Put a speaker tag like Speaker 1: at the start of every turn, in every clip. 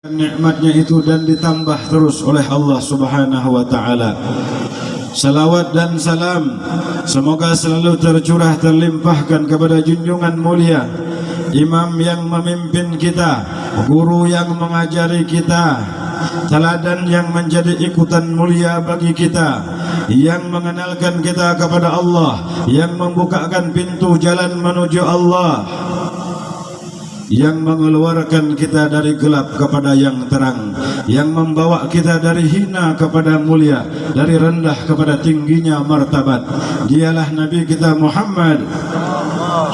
Speaker 1: nikmatnya itu dan ditambah terus oleh Allah Subhanahu wa taala. Salawat dan salam semoga selalu tercurah terlimpahkan kepada junjungan mulia, imam yang memimpin kita, guru yang mengajari kita, teladan yang menjadi ikutan mulia bagi kita, yang mengenalkan kita kepada Allah, yang membukakan pintu jalan menuju Allah, yang mengeluarkan kita dari gelap kepada yang terang, yang membawa kita dari hina kepada mulia, dari rendah kepada tingginya martabat. Dialah Nabi kita Muhammad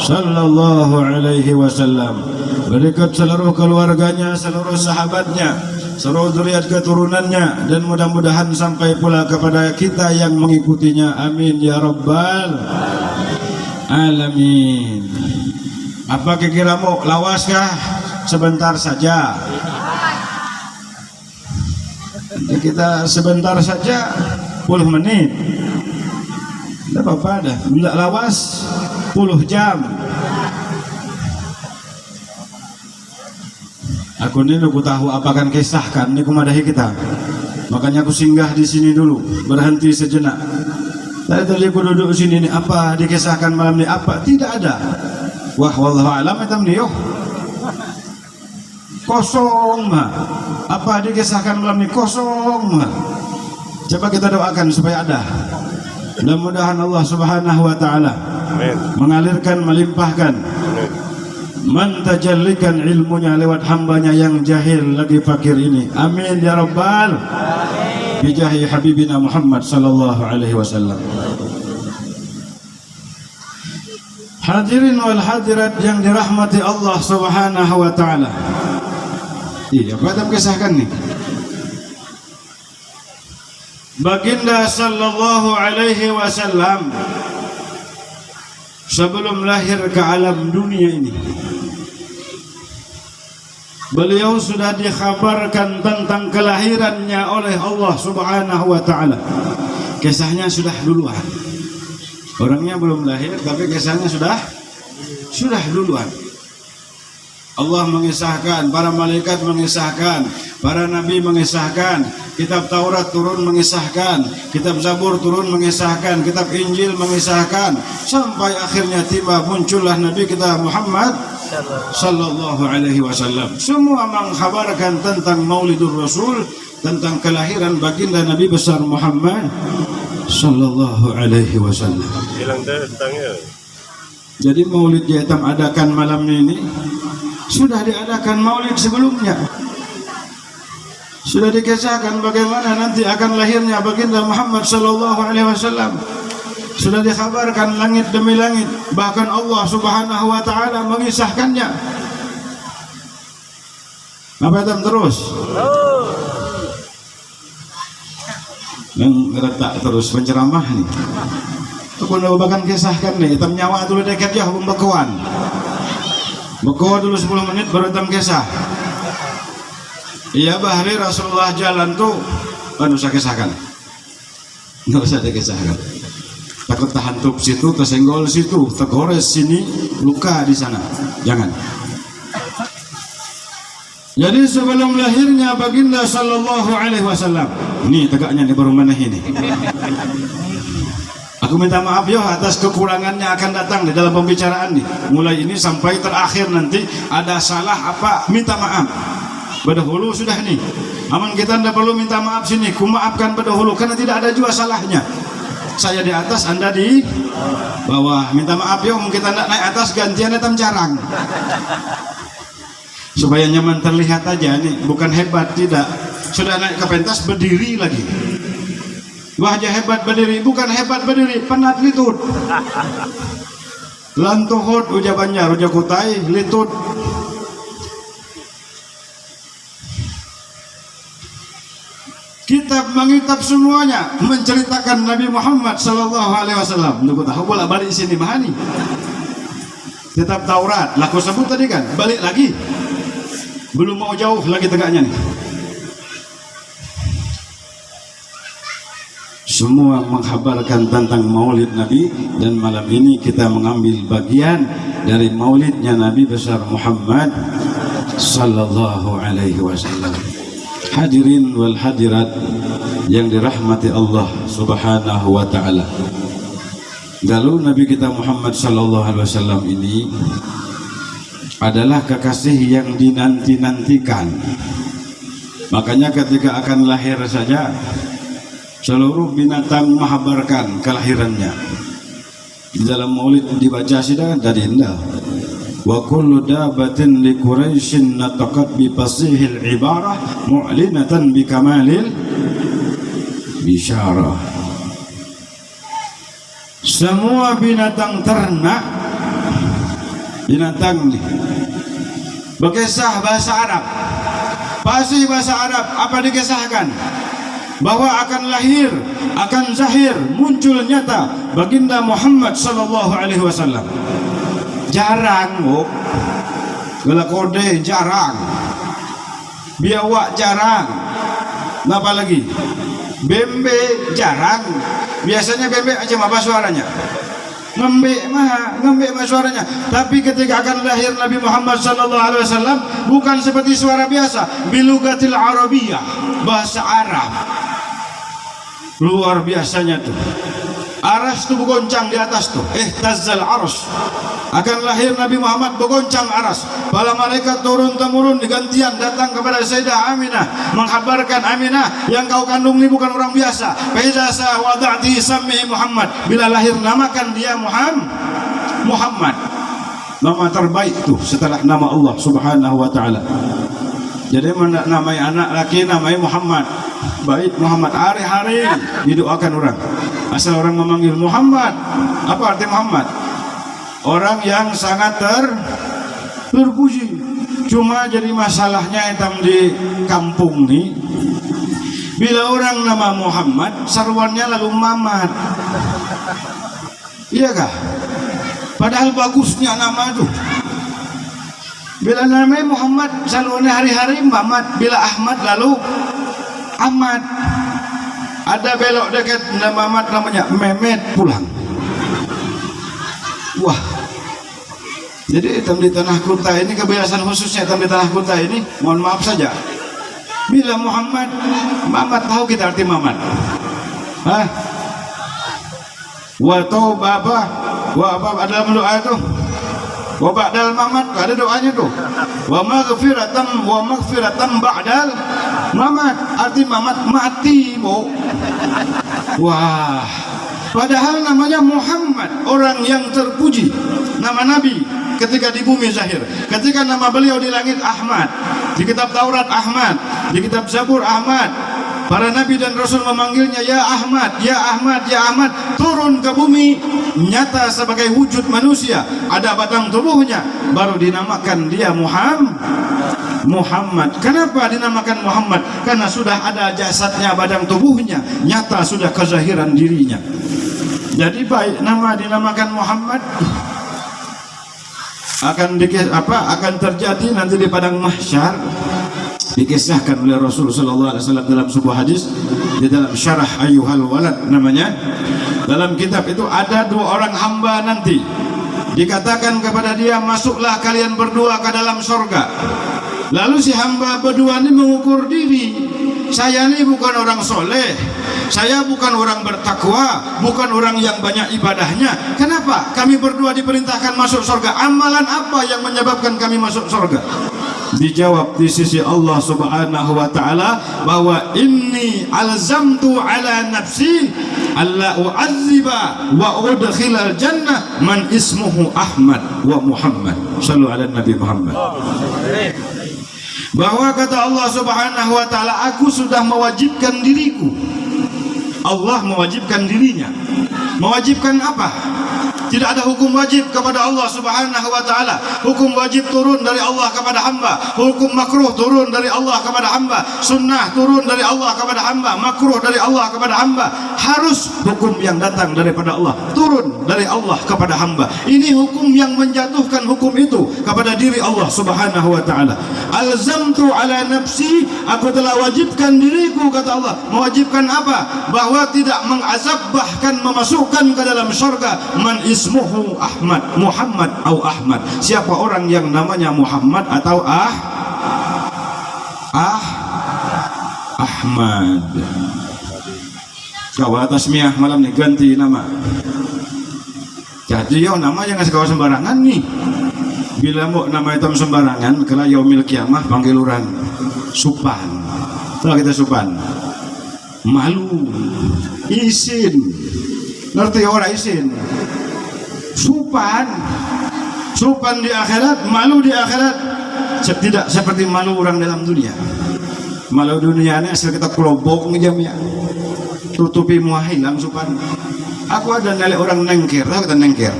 Speaker 1: sallallahu alaihi wasallam, berikut seluruh keluarganya, seluruh sahabatnya, seluruh zuriat keturunannya, dan mudah-mudahan sampai pula kepada kita yang mengikutinya. Amin ya rabbal alamin. Apa kira-kiramu, lawaskah? Sebentar saja. Jadi kita sebentar saja, 10 menit. Tidak apa-apa dah. Bila lawas 10 jam. Aku ini aku tahu apa akan kisahkan ini kumadahi kita. Makanya aku singgah di sini dulu, berhenti sejenak. Tadi aku duduk sini ini, apa dikisahkan malam ini? Apa? Tidak ada. Wah, wallahu alam etam nih, kosong mah. Apa dikisahkan malam ini? Kosong mah. Coba kita doakan supaya ada. Mudah-mudahan Allah Subhanahu wa taala mengalirkan, melimpahkan, mentajallikan ilmunya lewat hambanya yang jahil lagi fakir ini. Amin ya rabbal alamin. Bijahi habibina Muhammad sallallahu alaihi wasallam. Hadirin wal hadirat yang dirahmati Allah Subhanahu wa taala. Iya, apa yang kisahkan nih? Baginda sallallahu alaihi wasallam sebelum lahir ke alam dunia ini, beliau sudah dikhabarkan tentang kelahirannya oleh Allah Subhanahu wa taala. Kisahnya sudah duluan. Orangnya belum lahir, tapi kisahnya sudah duluan. Allah mengisahkan, para malaikat mengisahkan, para nabi mengisahkan, kitab Taurat turun mengisahkan, kitab Zabur turun mengisahkan, kitab Injil mengisahkan, sampai akhirnya tiba muncullah Nabi kita Muhammad sallallahu alaihi wasallam. Semua mengkhabarkan tentang Maulidur Rasul, tentang kelahiran baginda Nabi besar Muhammad sallallahu alaihi wasallam.
Speaker 2: Hilang tentangnya.
Speaker 1: Jadi maulid yang kita adakan malam ini sudah diadakan maulid sebelumnya. Sudah dikisahkan bagaimana nanti akan lahirnya baginda Muhammad sallallahu alaihi wasallam. Sudah dikhabarkan langit demi langit, bahkan Allah Subhanahu wa taala mengisahkannya. Apa itu terus? Yang retak terus penceramah nih. Aku nak bahkan kisahkan nih, hitam nyawa dulu dekat ya pembekuan. Bekuan dulu 10 menit baru hitam kisah. Iya bahari Rasulullah jalan tuh, kan usah kisahkan. Nggak usah dikisahkan. Takut tahan tup situ, tersenggol situ, tergores sini, luka di sana. Jangan. Jadi sebelum lahirnya baginda sallallahu alaihi wasallam, ini tegaknya di baru mana ini. Aku minta maaf ya atas kekurangannya akan datang di dalam pembicaraan nih. Mulai ini sampai terakhir nanti ada salah apa minta maaf. Berdahulu sudah nih. Aman kita tidak perlu minta maaf sini. Ku maafkan berdahulu karena tidak ada juga salahnya. Saya di atas, Anda di bawah. Minta maaf ya, kita tidak naik atas gantian hitam jarang. Supaya nyaman terlihat aja nih, bukan hebat tidak. Sudah naik ke pentas berdiri lagi. Wajah hebat berdiri, bukan hebat berdiri, penat litut. Lantuhut uja Banjar, uja Kutai, litut. Kitab mengitab semuanya menceritakan Nabi Muhammad sallallahu alaihi wasallam. Aku tahu bola balik sini mahani. Kitab Taurat, laku sebut tadi kan, balik lagi. Belum mau jauh lagi tegaknya nih. Semua menghabarkan tentang maulid Nabi, dan malam ini kita mengambil bagian dari maulidnya Nabi besar Muhammad sallallahu alaihi wasallam. Hadirin wal hadirat yang dirahmati Allah subhanahu wa ta'ala, lalu Nabi kita Muhammad sallallahu alaihi wasallam ini adalah kekasih yang dinanti-nantikan. Makanya ketika akan lahir saja seluruh binatang menghabarkan kelahirannya. Di dalam maulid dibaca sidang tadi indah, wa kullu dabatin li quraisyin nataqat bi fasihil ibarah mu'linatan bi kamalil bisyarah. Semua binatang ternak, binatang nih berkisah bahasa Arab, fasih bahasa Arab. Apa dikisahkan? Bahwa akan lahir, akan zahir, muncul nyata baginda Muhammad sallallahu alaihi wasallam. Jarang, gala kode jarang, biawak jarang, apa lagi? Bembe jarang. Biasanya bembe aja apa suaranya? Ngembek mah suaranya. Tapi ketika akan lahir Nabi Muhammad sallallahu alaihi wasallam, bukan seperti suara biasa, bilugatil arabiyah, bahasa Arab. Luar biasanya tuh. Aras tuh bergoncang di atas tuh. Ihtazzal arsy. Akan lahir Nabi Muhammad bergoncang aras. Para malaikat turun-temurun digantian datang kepada Sayyidah Aminah menghabarkan, Aminah, yang kau kandung ini bukan orang biasa. Fa iza sa wada'ti sammi Muhammad. Bila lahir namakan dia Muhammad. Nama terbaik tuh setelah nama Allah Subhanahu wa taala. Jadi namai anak laki namai Muhammad. Baik Muhammad, hari-hari didoakan orang. Asal orang memanggil Muhammad, apa arti Muhammad? Orang yang sangat terpuji. Cuma jadi masalahnya hitam di kampung nih, bila orang nama Muhammad sarwannya lalu Mamat. Iya kah? Padahal bagusnya nama itu. Bila namanya Muhammad sarwannya hari-hari Mamat, bila Ahmad lalu Ahmad. Ada belok dekat nama Ahmad namanya Mehmet pulang. Wah. Jadi hitam di tanah Kuta ini kebiasaan khususnya hitam di tanah Kuta ini, mohon maaf saja. Bila Muhammad, tahu kita arti Muhammad? Hah? Wa tauba apa? Wa apa dalam doa itu? Wa ba'dal mamat, ada doanya tuh. Wa maghfiratan ba'dal mamat. Arti mamat mati, Bu. Wah. Padahal namanya Muhammad, orang yang terpuji. Nama Nabi ketika di bumi zahir. Ketika nama beliau di langit Ahmad, di kitab Taurat Ahmad, di kitab Zabur Ahmad. Para nabi dan rasul memanggilnya ya Ahmad, ya Ahmad, ya Ahmad. Turun ke bumi nyata sebagai wujud manusia, ada batang tubuhnya, baru dinamakan dia Muhammad. Kenapa dinamakan Muhammad? Karena sudah ada jasadnya, batang tubuhnya, nyata sudah kezahiran dirinya. Jadi baik nama dinamakan Muhammad akan terjadi nanti di padang mahsyar. Dikisahkan oleh Rasul sallallahu alaihi wasallam dalam sebuah hadis di dalam Syarah Ayyuhal Walad namanya. Dalam kitab itu ada dua orang hamba nanti. Dikatakan kepada dia, masuklah kalian berdua ke dalam surga. Lalu si hamba berdua ini mengukur diri. Saya ini bukan orang soleh, saya bukan orang bertakwa, bukan orang yang banyak ibadahnya. Kenapa kami berdua diperintahkan masuk surga? Amalan apa yang menyebabkan kami masuk surga? Dijawab di sisi Allah Subhanahu wa taala bahwa inni alzamtu ala nafsi alla u'azziba wa udkhilal jannah man ismuhu Ahmad wa Muhammad. Shallu ala Nabi Muhammad. Bahwa kata Allah Subhanahu wa taala, aku sudah mewajibkan diriku. Allah mewajibkan dirinya. Mewajibkan apa? Tidak ada hukum wajib kepada Allah Subhanahu wa taala. Hukum wajib turun dari Allah kepada hamba, hukum makruh turun dari Allah kepada hamba, sunnah turun dari Allah kepada hamba, makruh dari Allah kepada hamba. Harus hukum yang datang daripada Allah turun dari Allah kepada hamba. Ini hukum yang menjatuhkan hukum itu kepada diri Allah Subhanahu wa taala. Alzamtu ala nafsi, aku telah wajibkan diriku, kata Allah. Mewajibkan apa? Bahwa tidak mengazab, bahkan memasukkan ke dalam surga man ismuhu Ahmad, Muhammad atau Ahmad. Siapa orang yang namanya Muhammad atau Ahmad. Kawa tasmiyah malam nih ganti nama. Jadi yo nama jangan sekawa sembarangan nih. Bila mau nama itu sembarangan, kala yaumil kiamah panggil orang Supan. Kalau kita Supan, malu, isin. Ngerti orang isin? Supan di akhirat, malu di akhirat. Tidak seperti malu orang dalam dunia. Malu dunia ini asal kita kelobok ngejam ya. Tutupi muah hilang Supan. Aku ada nilai orang nengker, tahu kita nengker.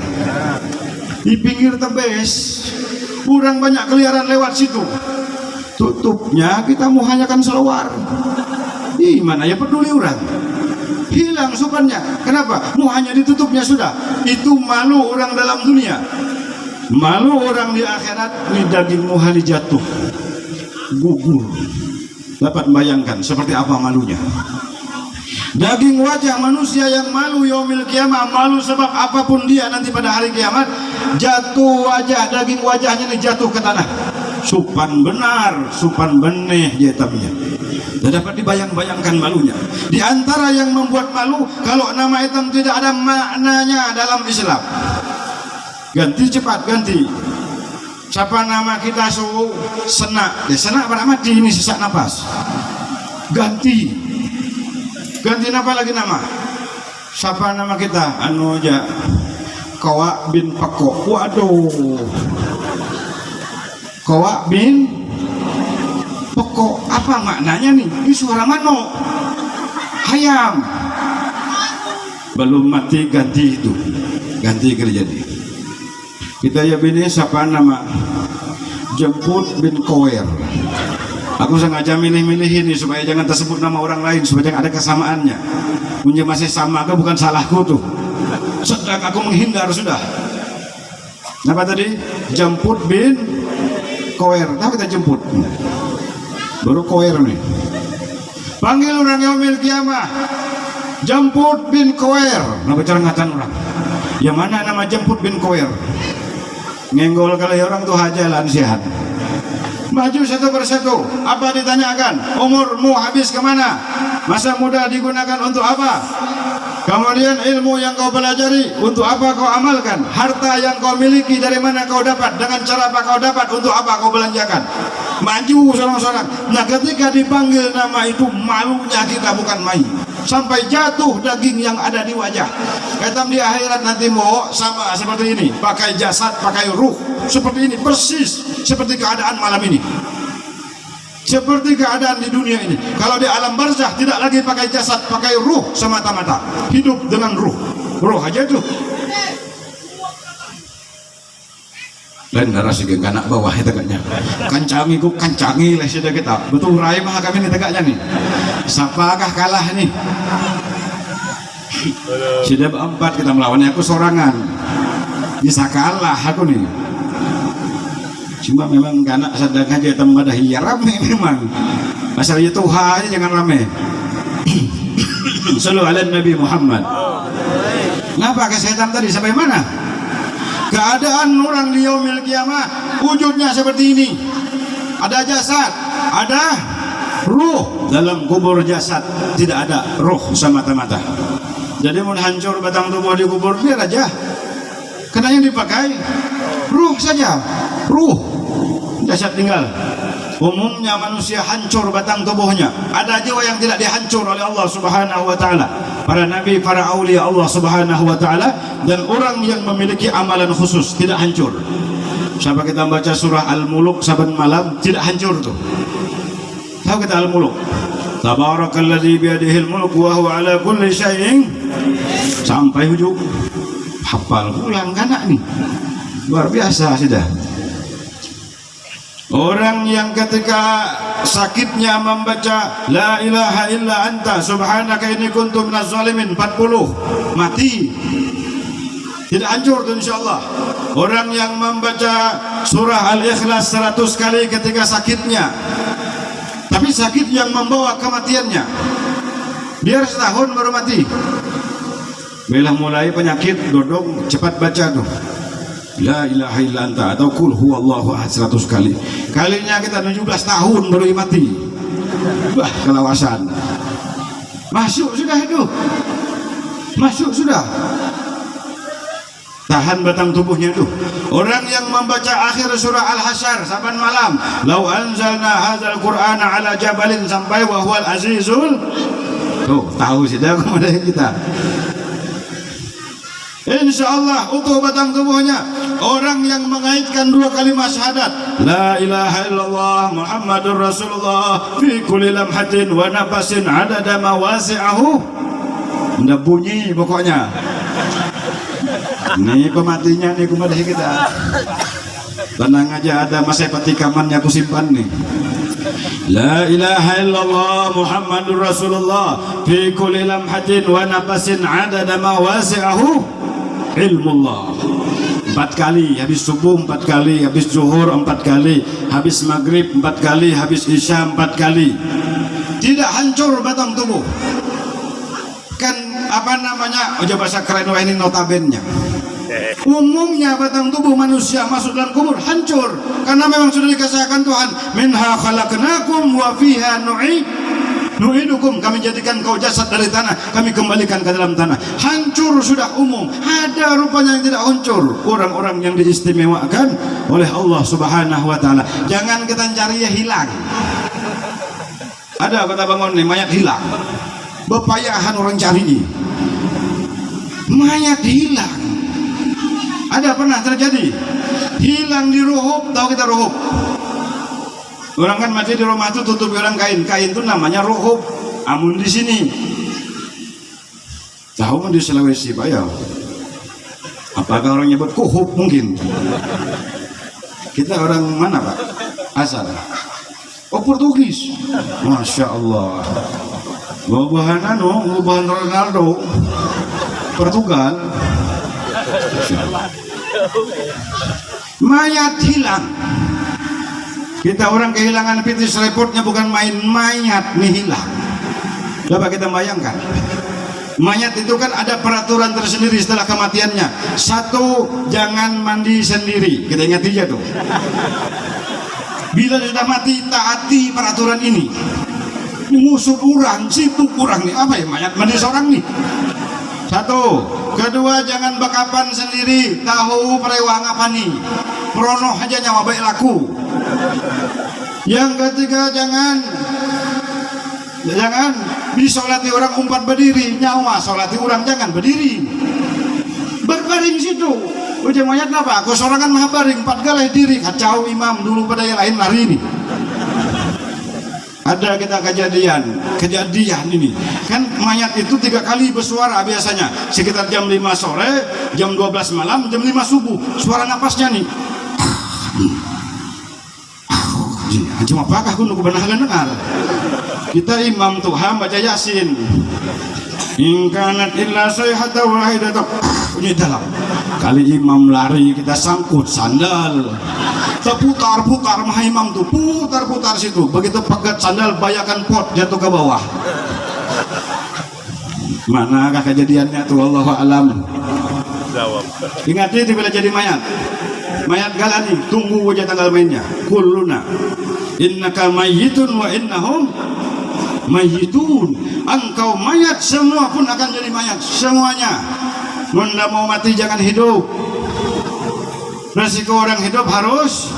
Speaker 1: Di pinggir tebes, orang banyak keliaran lewat situ. Tutupnya kita muhanya kan selawar. Ih, mana ya peduli orang. Hilang Supannya. Kenapa? Muhanya ditutupnya sudah. Itu malu orang dalam dunia. Malu orang di akhirat, ini daging muha dijatuh, gugur. Dapat bayangkan seperti apa malunya. Daging wajah manusia yang malu yaumil kiamah, malu sebab apapun dia nanti pada hari kiamat, jatuh wajah, daging wajahnya ini jatuh ke tanah. Supan benar, supan benih jatabnya. Dan dapat dibayang-bayangkan malunya. Di antara yang membuat malu, kalau nama hitam tidak ada maknanya dalam Islam. Ganti cepat, ganti. Siapa nama kita suhu senak? Ya senak pada mati ini sesak nafas. Ganti. Ganti apa lagi nama? Siapa nama kita? Anu aja. Kowa bin Peko. Waduh. Kowa bin Peko. Apa maknanya nih? Ini suara mano. Hayam. Belum mati ganti itu. Ganti kerjanya. Kita ya bini siapa nama? Jemput bin Kower. Aku sengaja milih-milih ini supaya jangan tersebut nama orang lain, supaya jangan ada kesamaannya. Punya masih sama, ke bukan salahku tuh. Sedang aku menghindar sudah. Apa tadi? Jemput bin Kower. Tahu kita jemput? Baru Kower nih. Panggil orang yaumil kiamah. Jemput bin Kower. Nah bicara ngatan orang. Yang mana nama Jemput bin Kower? Ngenggol kali orang tuh hajalan sihat. Maju satu persatu. Apa ditanyakan? Umurmu habis kemana? Masa muda digunakan untuk apa? Kemudian ilmu yang kau pelajari untuk apa kau amalkan? Harta yang kau miliki dari mana kau dapat? Dengan cara apa kau dapat? Untuk apa kau belanjakan? Maju seorang-seorang. Nah ketika dipanggil nama itu, malunya kita bukan main. Sampai jatuh daging yang ada di wajah. Ketam di akhirat nanti mau sama seperti ini. Pakai jasad, pakai ruh. Seperti ini, persis seperti keadaan malam ini. Seperti keadaan di dunia ini. Kalau di alam barzah tidak lagi pakai jasad, pakai ruh semata-mata. Hidup dengan ruh. Ruh aja tuh. Lain narasi ke anak bawah itu tegaknya. Kancangi ku kancangi lah sudah kita. Betul rai mah kami ini tegaknya nih. Siapakah kalah nih? Sudah berempat kita melawannya, aku sorangan. Bisa kalah aku nih. Cuma memang anak sedang aja tambah dah ya rame memang. Masalahnya Tuhan jangan rame. Sallallahu alaihi Nabi Muhammad. Ngapa kesehatan tadi sampai mana? Keadaan orang di yaumil kiamah wujudnya seperti ini. Ada jasad, ada ruh. Dalam kubur jasad tidak ada ruh semata-mata. Jadi mau hancur batang tubuh di kubur biar aja. Karena yang dipakai ruh saja. Ruh, jasad tinggal. Umumnya manusia hancur batang tubuhnya. Ada jiwa yang tidak dihancur oleh Allah Subhanahu wa taala. Para nabi, para aulia Allah Subhanahu wa taala, dan orang yang memiliki amalan khusus tidak hancur. Sampai kita baca surah Al-Muluk saban malam tidak hancur tuh. Tahu kita Al-Muluk? Tabarakalladzi biyadihil mulk wa huwa ala kulli syai'in, sampai ujung. Hafal ulang kanak nih. Luar biasa sudah. Orang yang ketika sakitnya membaca la ilaha illa anta subhanaka inni kuntu minaz zalimin 40 mati, tidak hancur tuh insyaallah. Orang yang membaca surah Al-Ikhlas 100 kali ketika sakitnya, tapi sakit yang membawa kematiannya, biar setahun baru mati. Bila mulai penyakit dodong cepat baca tuh la ilaha illa anta atau kul huwallahu ahad 100 kali. Kalinya kita 17 tahun baru mati. Wah, kelawasan. Masuk sudah itu. Masuk sudah. Tahan batang tubuhnya itu. Orang yang membaca akhir surah Al-Hasyr saban malam, "Lau anzalna hadzal Qur'ana ala jabalin" sampai wa huwal azizul. Tuh, tahu sudah kemudian kita. Insyaallah utuh batang tubuhnya. Orang yang mengaitkan dua kalimat syahadat, la ilaha illallah Muhammadur Rasulullah fi kulli lamhatin wa nafasin adada mawasi'ahu. Ndak bunyi pokoknya. Ini pematinya nih kemudian kita. Tenang aja, ada masa petikamannya aku simpan nih. La ilaha illallah Muhammadur Rasulullah fi kulli lamhatin wa nafasin adada mawasi'ahu ilmullah. 4 kali habis subuh, 4 kali habis zuhur, 4 kali habis maghrib, 4 kali habis isya, 4 kali. Tidak hancur batang tubuh. Kan apa namanya? Ojo bahasa keren wah ini notabennya. Umumnya batang tubuh manusia masuk dalam kubur hancur karena memang sudah dikasihkan Tuhan, minha khalaqnakum wa fiha nu'idukum, kami jadikan kau jasad dari tanah, kami kembalikan ke dalam tanah. Hancur sudah umum. Ada rupanya yang tidak hancur, orang-orang yang diistimewakan oleh Allah Subhanahu wa taala. Jangan kita cari ya hilang. Ada kata bangun nih, mayat hilang. Bepayahan orang cari. Mayat hilang. Ada pernah terjadi? Hilang di ruhub, tahu kita ruhub? Orang kan mati di rumah itu tutup orang kain itu namanya ruhub. Amun di sini, tahu di Sulawesi Pak ya? Apakah orang nyebut kuhub mungkin? Kita orang mana Pak? Asal? Oh Portugis. Masya Allah. Bahan Ronaldo. Portugal. Mayat hilang. Kita orang kehilangan fetish repotnya bukan main, mayat nih hilang. Coba kita bayangkan, mayat itu kan ada peraturan tersendiri setelah kematiannya. 1, jangan mandi sendiri. Kita ingat aja tuh. Bila sudah mati, taati peraturan ini. Musuh kurang, situ kurang nih. Apa ya mayat mandi seorang nih? 1. Kedua, jangan bakapan sendiri. Tahu perewang apa nih? Pronoh aja nyawa baik laku. Yang ketiga, jangan disolati orang umpat berdiri. Nyawa solati orang jangan berdiri. Berbaring situ. Ujung mayat apa? Aku sorangan mah baring 4 galai diri. Kacau imam dulu pada yang lain lari ini. Ada kita kejadian ini kan mayat itu 3 kali bersuara biasanya sekitar jam 5 sore, jam 12 malam, jam 5 subuh. Suara napasnya nih cuma apakah aku nunggu benar dengar. Kita imam Tuhan baca Yasin, in kanat illa sayhatan wahidatan. Ini dalam kali imam lari kita sangkut sandal, terputar-putar mah imam tuh putar-putar situ. Begitu pegat sandal bayakan pot jatuh ke bawah. Manakah kejadiannya tuh Allahu alam. Ingat itu bila jadi mayat galani tunggu wajah tanggal mainnya. Kulluna innaka mayyitun wa innahum mayyitun. Engkau mayat, semua pun akan jadi mayat semuanya. Munda mau mati jangan hidup. Resiko orang hidup harus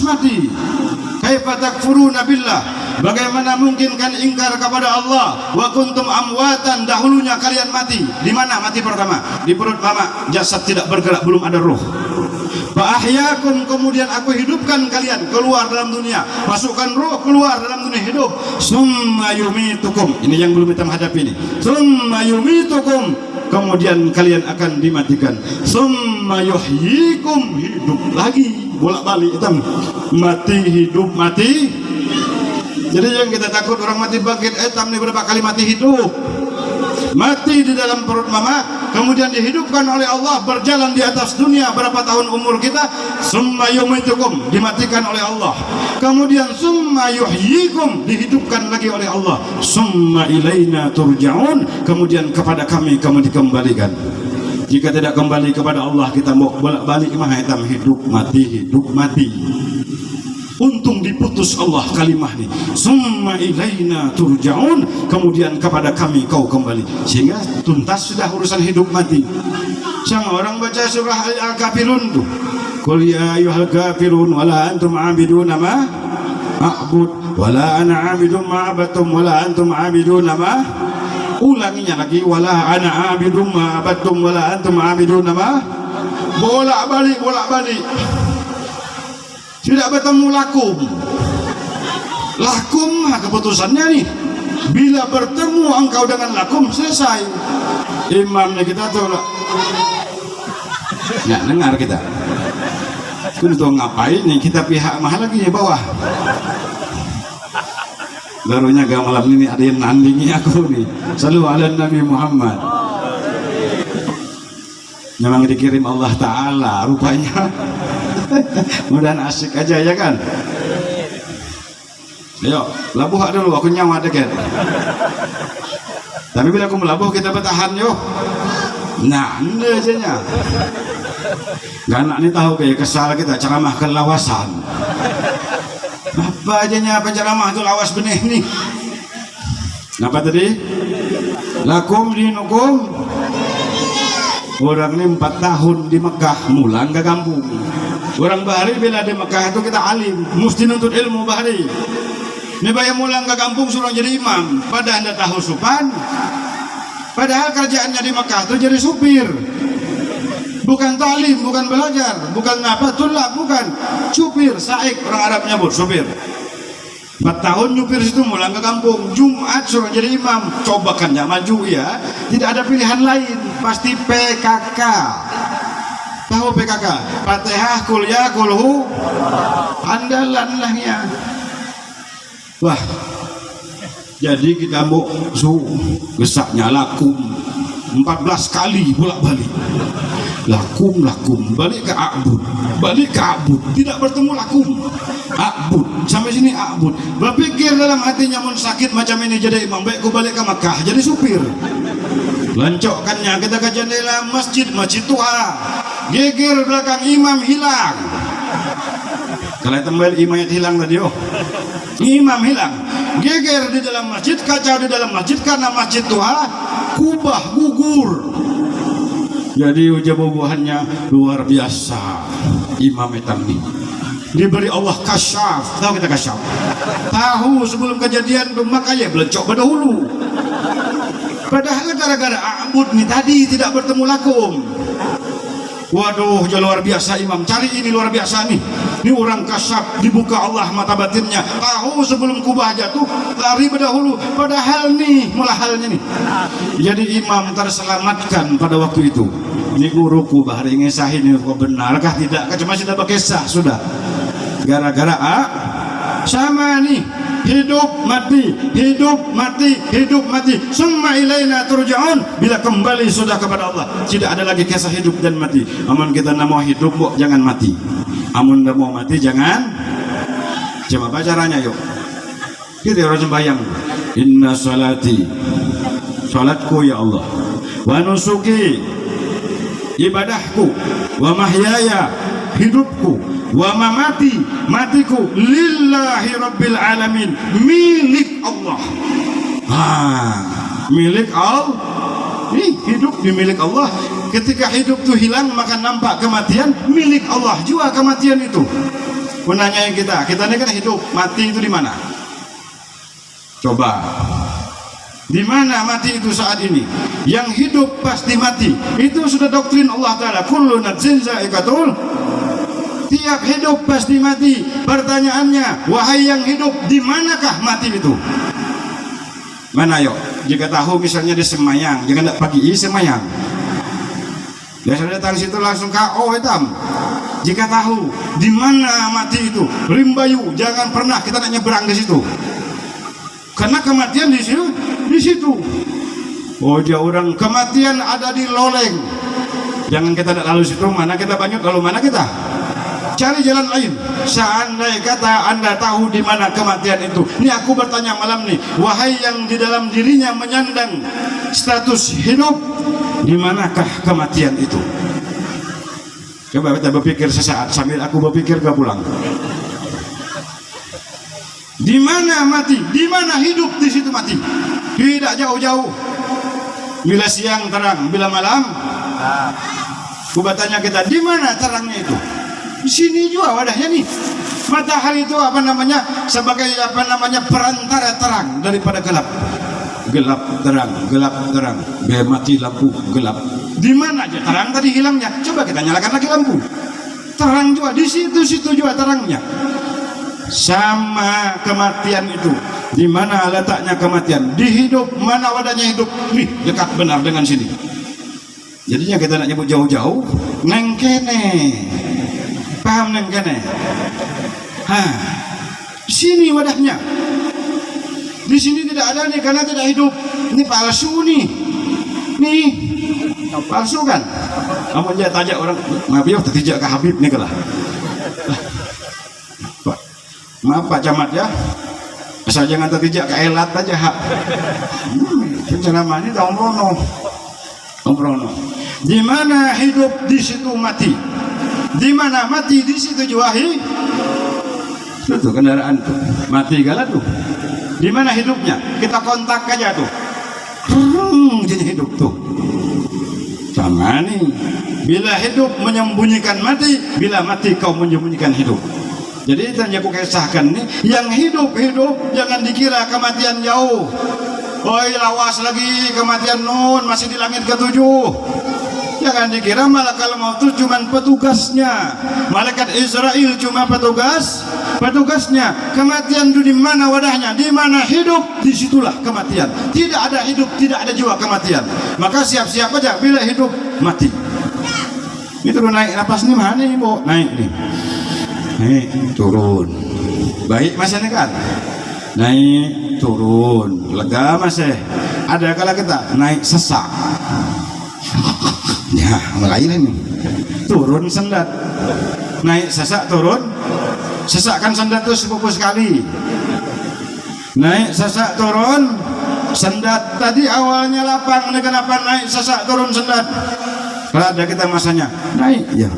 Speaker 1: mati. Kaifa takfuruna billah? Bagaimana mungkin kan ingkar kepada Allah? Wa kuntum amwatan, dahulunya kalian mati. Di mana mati pertama? Di perut mama, jasad tidak bergerak, belum ada roh. Fa ahyakum, kemudian aku hidupkan kalian, keluar dalam dunia, masukkan roh, keluar dalam dunia hidup. Summa yumitukum, ini yang belum kita hadapi ini. Summa yumitukum, kemudian kalian akan dimatikan. Summa yuhyikum, hidup lagi, bolak-balik itu mati hidup mati. Jadi yang kita takut orang mati bangkit etam nih berapa kali mati hidup. Mati di dalam perut mama, kemudian dihidupkan oleh Allah, berjalan di atas dunia berapa tahun umur kita. Summa yumitukum, dimatikan oleh Allah. Kemudian summa yuhyikum, dihidupkan lagi oleh Allah. Summa ilaina turja'un, kemudian kepada kami kamu dikembalikan. Jika tidak kembali kepada Allah, kita mau bolak-balik mah hitam hidup mati hidup mati. Untung diputus Allah kalimah ini. Summa ilaina turja'un, kemudian kepada kami kau kembali. Sehingga tuntas sudah urusan hidup mati. Sang orang baca surah Al-Kafirun tuh. Qul ya ayyuhal kafirun wala antum a'biduna ma a'bud wala ana 'abidun ma 'abadtum wala antum 'abiduna ma. Ulanginya lagi, wala ana 'abidun ma 'abadtum wala antum 'abiduna ma. Bolak-balik. Tidak bertemu lakum keputusannya nih. Bila bertemu engkau dengan lakum, selesai. Imamnya kita tuh nggak dengar kita. Untuk ngapain nih kita pihak mahal lagi di bawah. Barunya gak malam ini ada yang nandingi aku nih. Shallu ala Nabi Muhammad. Memang dikirim Allah Ta'ala rupanya. Mudah asik aja ya kan. Ayo labuh dulu, aku nyawa deket. Tapi bila aku melabuh kita bertahan yuk. Nah ini aja nya. Ganak ini tahu kayak kesal kita ceramah kelawasan. Apa aja nya penceramah itu lawas benih nih. Apa tadi? Lakum dinukum. Orang ini 4 tahun di Mekah mulang ke kampung. Orang Bahari bila di Mekah itu kita alim, mesti nuntut ilmu Bahari. Ini bayar mulang ke kampung suruh jadi imam, padahal anda tahu supan. Padahal kerjaannya di Mekah itu jadi supir. Bukan talim, bukan belajar, bukan apa tulak, bukan supir, saik orang Arab nyebut supir. 4 tahun nyupir situ mulang ke kampung, Jumat suruh jadi imam. Coba kan ya maju ya, tidak ada pilihan lain, pasti PKK. Tahu PKK? Fatihah, kuliah, kulhu, andalan lahnya. Wah, jadi kita mau gesaknya lakum 14 kali bolak-balik. Lakum, balik ke abud, tidak bertemu lakum. Abud, sampai sini abud. Berpikir dalam hatinya mun sakit macam ini jadi imam, baik ku balik ke Makkah jadi supir. Lancokkannya kita ke jendela masjid tua. Geger belakang imam hilang. Kalau tembel imam hilang tadi imam hilang. Geger di dalam masjid, kacau di dalam masjid karena masjid tua, kubah gugur. Jadi ujabubuhannya luar biasa. Imam hitam ini diberi Allah kasyaf. Tahu kita kasyaf? Tahu sebelum kejadian itu makanya belecok pada hulu. Padahal gara-gara abud nih tadi tidak bertemu lakum. Waduh, luar biasa imam. Cari ini luar biasa nih. Ini orang kasyaf, dibuka Allah mata batinnya. Tahu sebelum kubah jatuh, lari berdahulu. Padahal nih, mula halnya nih. Jadi imam terselamatkan pada waktu itu. Ini guruku bahari ngesahin ini kok benarkah tidak? Cuma sudah berkisah sudah. Gara-gara sama nih. Hidup mati. Summa ilaina turja'un. Bila kembali sudah kepada Allah, tidak ada lagi kisah hidup dan mati. Amun kita nak mau hidup, kok jangan mati. Amun dah mau mati jangan. Coba apa caranya yuk? Kita harus sembahyang. Inna salati, salatku ya Allah, wa nusuki, ibadahku, wa mahyaya, hidupku, wa mamati, matiku, lillahi rabbil alamin, milik Allah. Milik Allah. Ini hidup di milik Allah. Ketika hidup itu hilang maka nampak kematian, milik Allah juga kematian itu. Menanyai kita ini kan hidup, mati itu di mana? Coba. Di mana mati itu saat ini? Yang hidup pasti mati. Itu sudah doktrin Allah Ta'ala. Kullu nafsin za'iqatul. Tiap hidup pasti mati. Pertanyaannya, wahai yang hidup, di manakah mati itu? Mana yuk? Jika tahu misalnya di Semayang, jangan tak pagi Semayang. Biasa datang situ langsung KO hitam. Jika tahu di mana mati itu, Rimbayu, jangan pernah kita nak nyebrang ke situ. Karena kematian di situ. Oh dia orang kematian ada di Loleng. Jangan kita tak lalu situ, mana kita Banyut, lalu mana kita? Cari jalan lain. Seandainya kata Anda tahu di mana kematian itu. Ini aku bertanya malam nih, wahai yang di dalam dirinya menyandang status hidup, di manakah kematian itu? Coba kita berpikir sesaat sambil aku berpikir ke pulang. Di mana mati, di mana hidup, di situ mati. Tidak jauh-jauh. Bila siang terang, bila malam. Coba tanya kita, di mana terangnya itu? Di sini juga wadahnya nih. Matahari itu apa namanya? Sebagai apa namanya? Perantara terang daripada gelap. Gelap terang, gelap terang. Biar mati lampu gelap. Di mana aja terang tadi hilangnya? Coba kita nyalakan lagi lampu. Terang juga di situ juga terangnya. Sama kematian itu. Di mana letaknya kematian? Di hidup. Mana wadahnya hidup? Nih, dekat benar dengan sini. Jadinya kita nak nyebut jauh-jauh, neng kene. Paham neng kene? Sini wadahnya. Di sini tidak ada nih karena tidak hidup. Ini palsu nih. Nih palsu kan? Kamu dia tanya orang, Nabi tertijak ke Habib nih kalah. Maaf Pak Camat ya, asal jangan tertijak ke elat aja hak. Penceramah ini Omrono. Di mana hidup di situ mati. Di mana mati di situ juga hidup. Tuh kendaraan tuh mati galah tuh. Di mana hidupnya? Kita kontak aja tuh. Jadi hidup tuh. Sama nih. Bila hidup menyembunyikan mati, bila mati kau menyembunyikan hidup. Jadi tanya aku kisahkan nih, yang hidup jangan dikira kematian jauh. Oi lawas lagi kematian nun masih di langit ketujuh. Jangan dikira malaikat maut itu cuma petugasnya. Malaikat Israel cuma petugasnya. Kematian itu di mana wadahnya? Di mana hidup, disitulah kematian. Tidak ada hidup, tidak ada juga kematian. Maka siap-siap aja bila hidup mati. Itu naik napas nih mana nih bu? Naik nih. Naik turun. Baik masih kan? Naik turun. Lega masih. Ada kala kita naik sesak. Ya, mulai ini. Turun sendat. Naik sesak turun. Sesak kan sendat itu sepupu sekali. Naik sesak turun. Sendat tadi awalnya lapang, ini kenapa naik sesak turun sendat? Kalau ada kita masanya naik ya.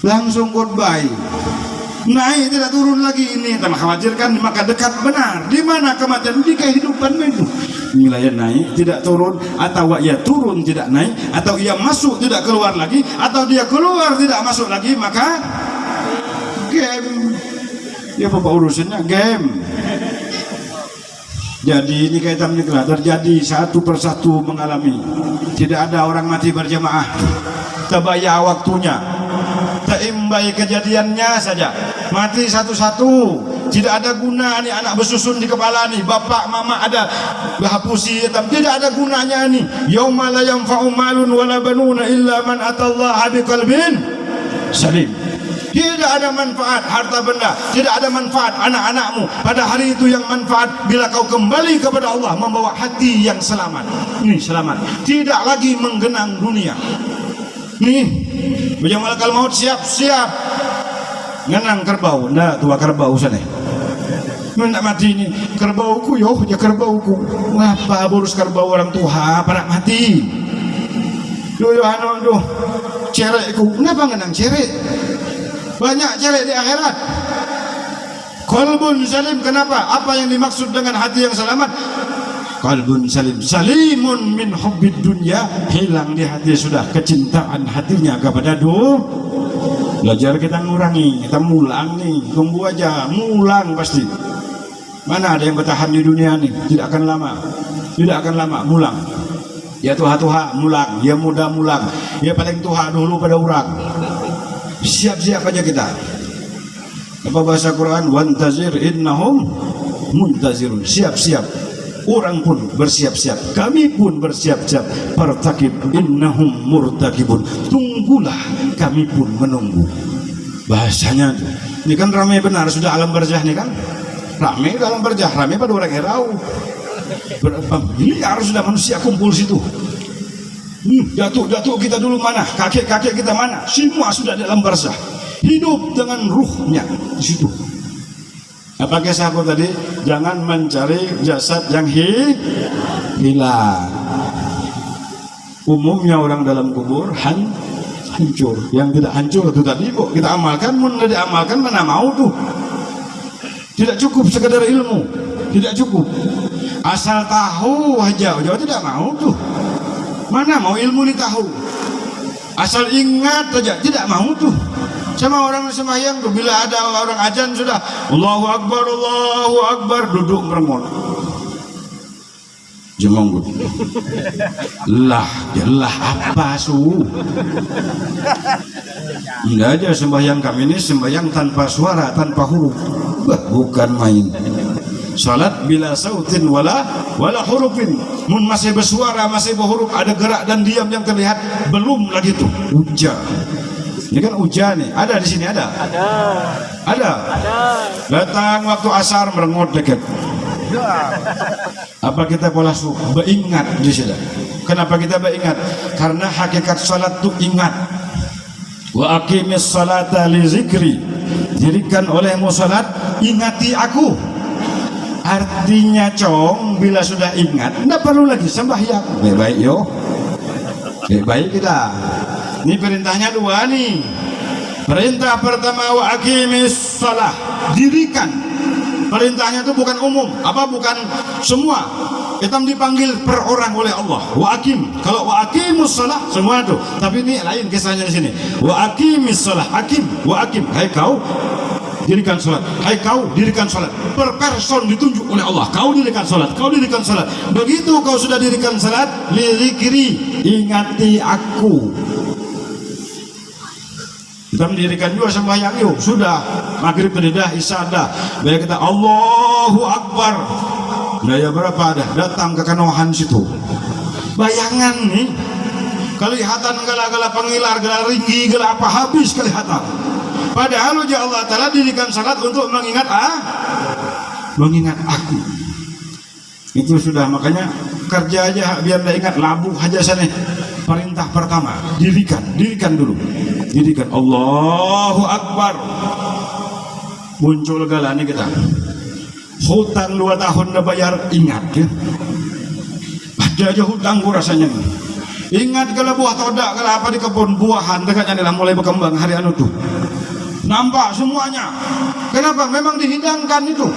Speaker 1: Langsung goodbye. Naik tidak turun lagi ini. Kita khawatirkan maka dekat benar. Di mana kematian? Di kehidupan itu. Wilayah naik tidak turun, atau ia turun tidak naik, atau ia masuk tidak keluar lagi, atau dia keluar tidak masuk lagi, maka game. Ya apa urusannya game. Jadi ini kaitan juga terjadi satu persatu mengalami. Tidak ada orang mati berjamaah. Terbayar waktunya. Terimbai kejadiannya saja. Mati satu-satu. Tidak ada guna nih anak bersusun di kepala nih. Bapak mama ada berhapusi. Tidak ada gunanya nih. Yauma la yanfa'u malun wala banuna illa man atallaha biqalbin salim. Tidak ada manfaat harta benda, tidak ada manfaat anak-anakmu pada hari itu. Yang manfaat bila kau kembali kepada Allah membawa hati yang selamat. Ini selamat, tidak lagi menggenang dunia. Nih, bujang malaikat maut siap-siap ngenang kerbau. Ndak tua kerbau sana. Ndak mati ini kerbauku yo, ya kerbauku. Ngapa burus kerbau orang tua pada mati? Duh anu duh cerekku. Kenapa ngenang cerek? Banyak cerek di akhirat. Qalbun salim, kenapa? Apa yang dimaksud dengan hati yang selamat? Qalbun salim, salimun min hubbid dunya. Hilang di hati sudah kecintaan hatinya kepada dunia. Belajar kita ngurangi, kita mulang nih. Tunggu aja, mulang pasti. Mana ada yang bertahan di dunia nih? Tidak akan lama. Tidak akan lama, mulang. Ya tuha-tuha mulang, ya muda mulang. Ya paling tuha dulu pada orang. Siap-siap aja kita. Apa bahasa Quran? Wantazir innahum muntazirun. Siap-siap. Orang pun bersiap-siap. Kami pun bersiap-siap. Partakib innahum murtakibun. Tunggulah, kami pun menunggu. Bahasanya ini kan ramai benar. Sudah alam barzah nih kan. Ramai dalam barzah. Ramai pada orang erau. Berapa miliar sudah manusia kumpul situ. Datuk kita dulu mana? Kakek kita mana? Semua sudah dalam barzah. Hidup dengan ruhnya di situ. Apa kisahku tadi? Jangan mencari jasad yang hilang. Umumnya orang dalam kubur hancur. Yang tidak hancur itu tadi kok kita amalkan. Mun tidak diamalkan mana mau tuh. Tidak cukup sekedar ilmu, tidak cukup. Asal tahu aja, Jawa tidak mau tuh. Mana mau ilmu ini tahu. Asal ingat aja, tidak mau tuh. Sama orang sembahyang tuh, bila ada orang azan sudah Allahu Akbar, duduk merengut. Jengonggut. Lah apa su? Enggak aja sembahyang kami ini sembahyang tanpa suara, tanpa huruf. Bukan main. Salat bila sautin wala hurufin. Mun masih bersuara, masih berhuruf, ada gerak dan diam yang terlihat, belum lagi tuh uja. Ini kan uja nih, ada di sini ada. Ada. Datang waktu asar merengut deket. Apa kita pola beringat di sini? Kenapa kita beringat? Karena hakikat salat tuh ingat. Wa aqimis salata li zikri. Dirikan olehmu salat, ingati aku. Artinya cong, bila sudah ingat, tidak perlu lagi sembahyang. Baik yo, baik kita. Ini perintahnya dua nih. Perintah pertama wa aqimis salah, dirikan. Perintahnya itu bukan umum, bukan semua. Kita dipanggil per orang oleh Allah. Wa aqim. Kalau wa aqimus salah semua itu. Tapi ini lain kisahnya di sini. Wa aqimis salah, aqim, wa aqim. Hai kau, dirikan salat. Hai kau, dirikan salat. Per person ditunjuk oleh Allah. Kau dirikan salat. Kau dirikan salat. Begitu kau sudah dirikan salat, li zikri, ingati aku. Kita mendirikan juga sembahyang yuk. Sudah maghrib dah, isya dah. Bila kita Allahu Akbar. Daya berapa dah datang ke kanohan situ. Bayangan nih. Kelihatan gala-gala pengilar, gala ringgi, gala apa habis kelihatan. Padahal Allah Ta'ala dirikan salat untuk mengingat aku. Itu sudah, makanya kerja aja biar tidak ingat, labuh aja sana. Perintah pertama, dirikan dulu. Dirikan Allahu Akbar. Muncul galanya kita. Hutang 2 tahun udah bayar, ingat ya. Ada aja hutangku rasanya. Ingat kalau buah todak, kalau apa di kebun buahan dekatnya adalah mulai berkembang hari anu tuh. Nampak semuanya. Kenapa? Memang dihidangkan itu.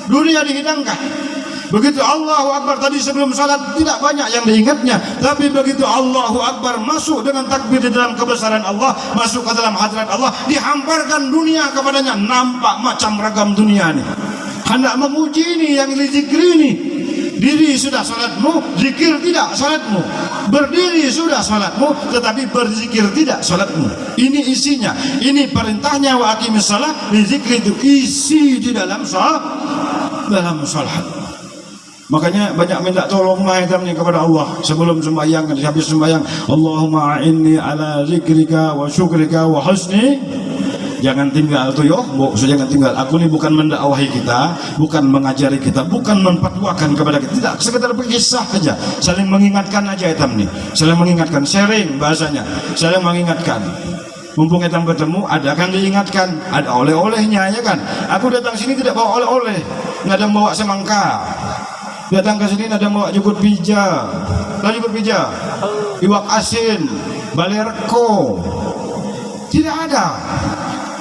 Speaker 1: Dunia dihidangkan. Begitu Allahu Akbar tadi sebelum salat tidak banyak yang diingatnya, tapi begitu Allahu Akbar masuk dengan takbir di dalam kebesaran Allah, masuk ke dalam hadrat Allah, dihamparkan dunia kepadanya. Nampak macam ragam dunia nih. Hendak memuji ini yang zikri ini. Diri sudah salatmu, zikir tidak salatmu. Berdiri sudah salatmu, tetapi berzikir tidak salatmu. Ini isinya. Ini perintahnya wa aqimis shalah, zikri itu isi di dalam salat. Makanya banyak minta tolong nih kepada Allah sebelum sembahyang, habis sembahyang, Allahumma a'inni ala zikrika wa syukrika wa husni. Jangan tinggal tuh yo, jangan tinggal. Aku ini bukan mendakwahi kita, bukan mengajari kita, bukan memfatwakan kepada kita. Tidak, sekedar berkisah saja, saling mengingatkan aja etam nih, saling mengingatkan, sharing bahasanya, saling mengingatkan. Mumpung etam bertemu, ada kan diingatkan, ada oleh-olehnya ya kan. Aku datang sini tidak bawa oleh-oleh, nggak ada bawa semangka. Datang ke sini ada bawa jukut pija, iwak asin, balerko, tidak ada.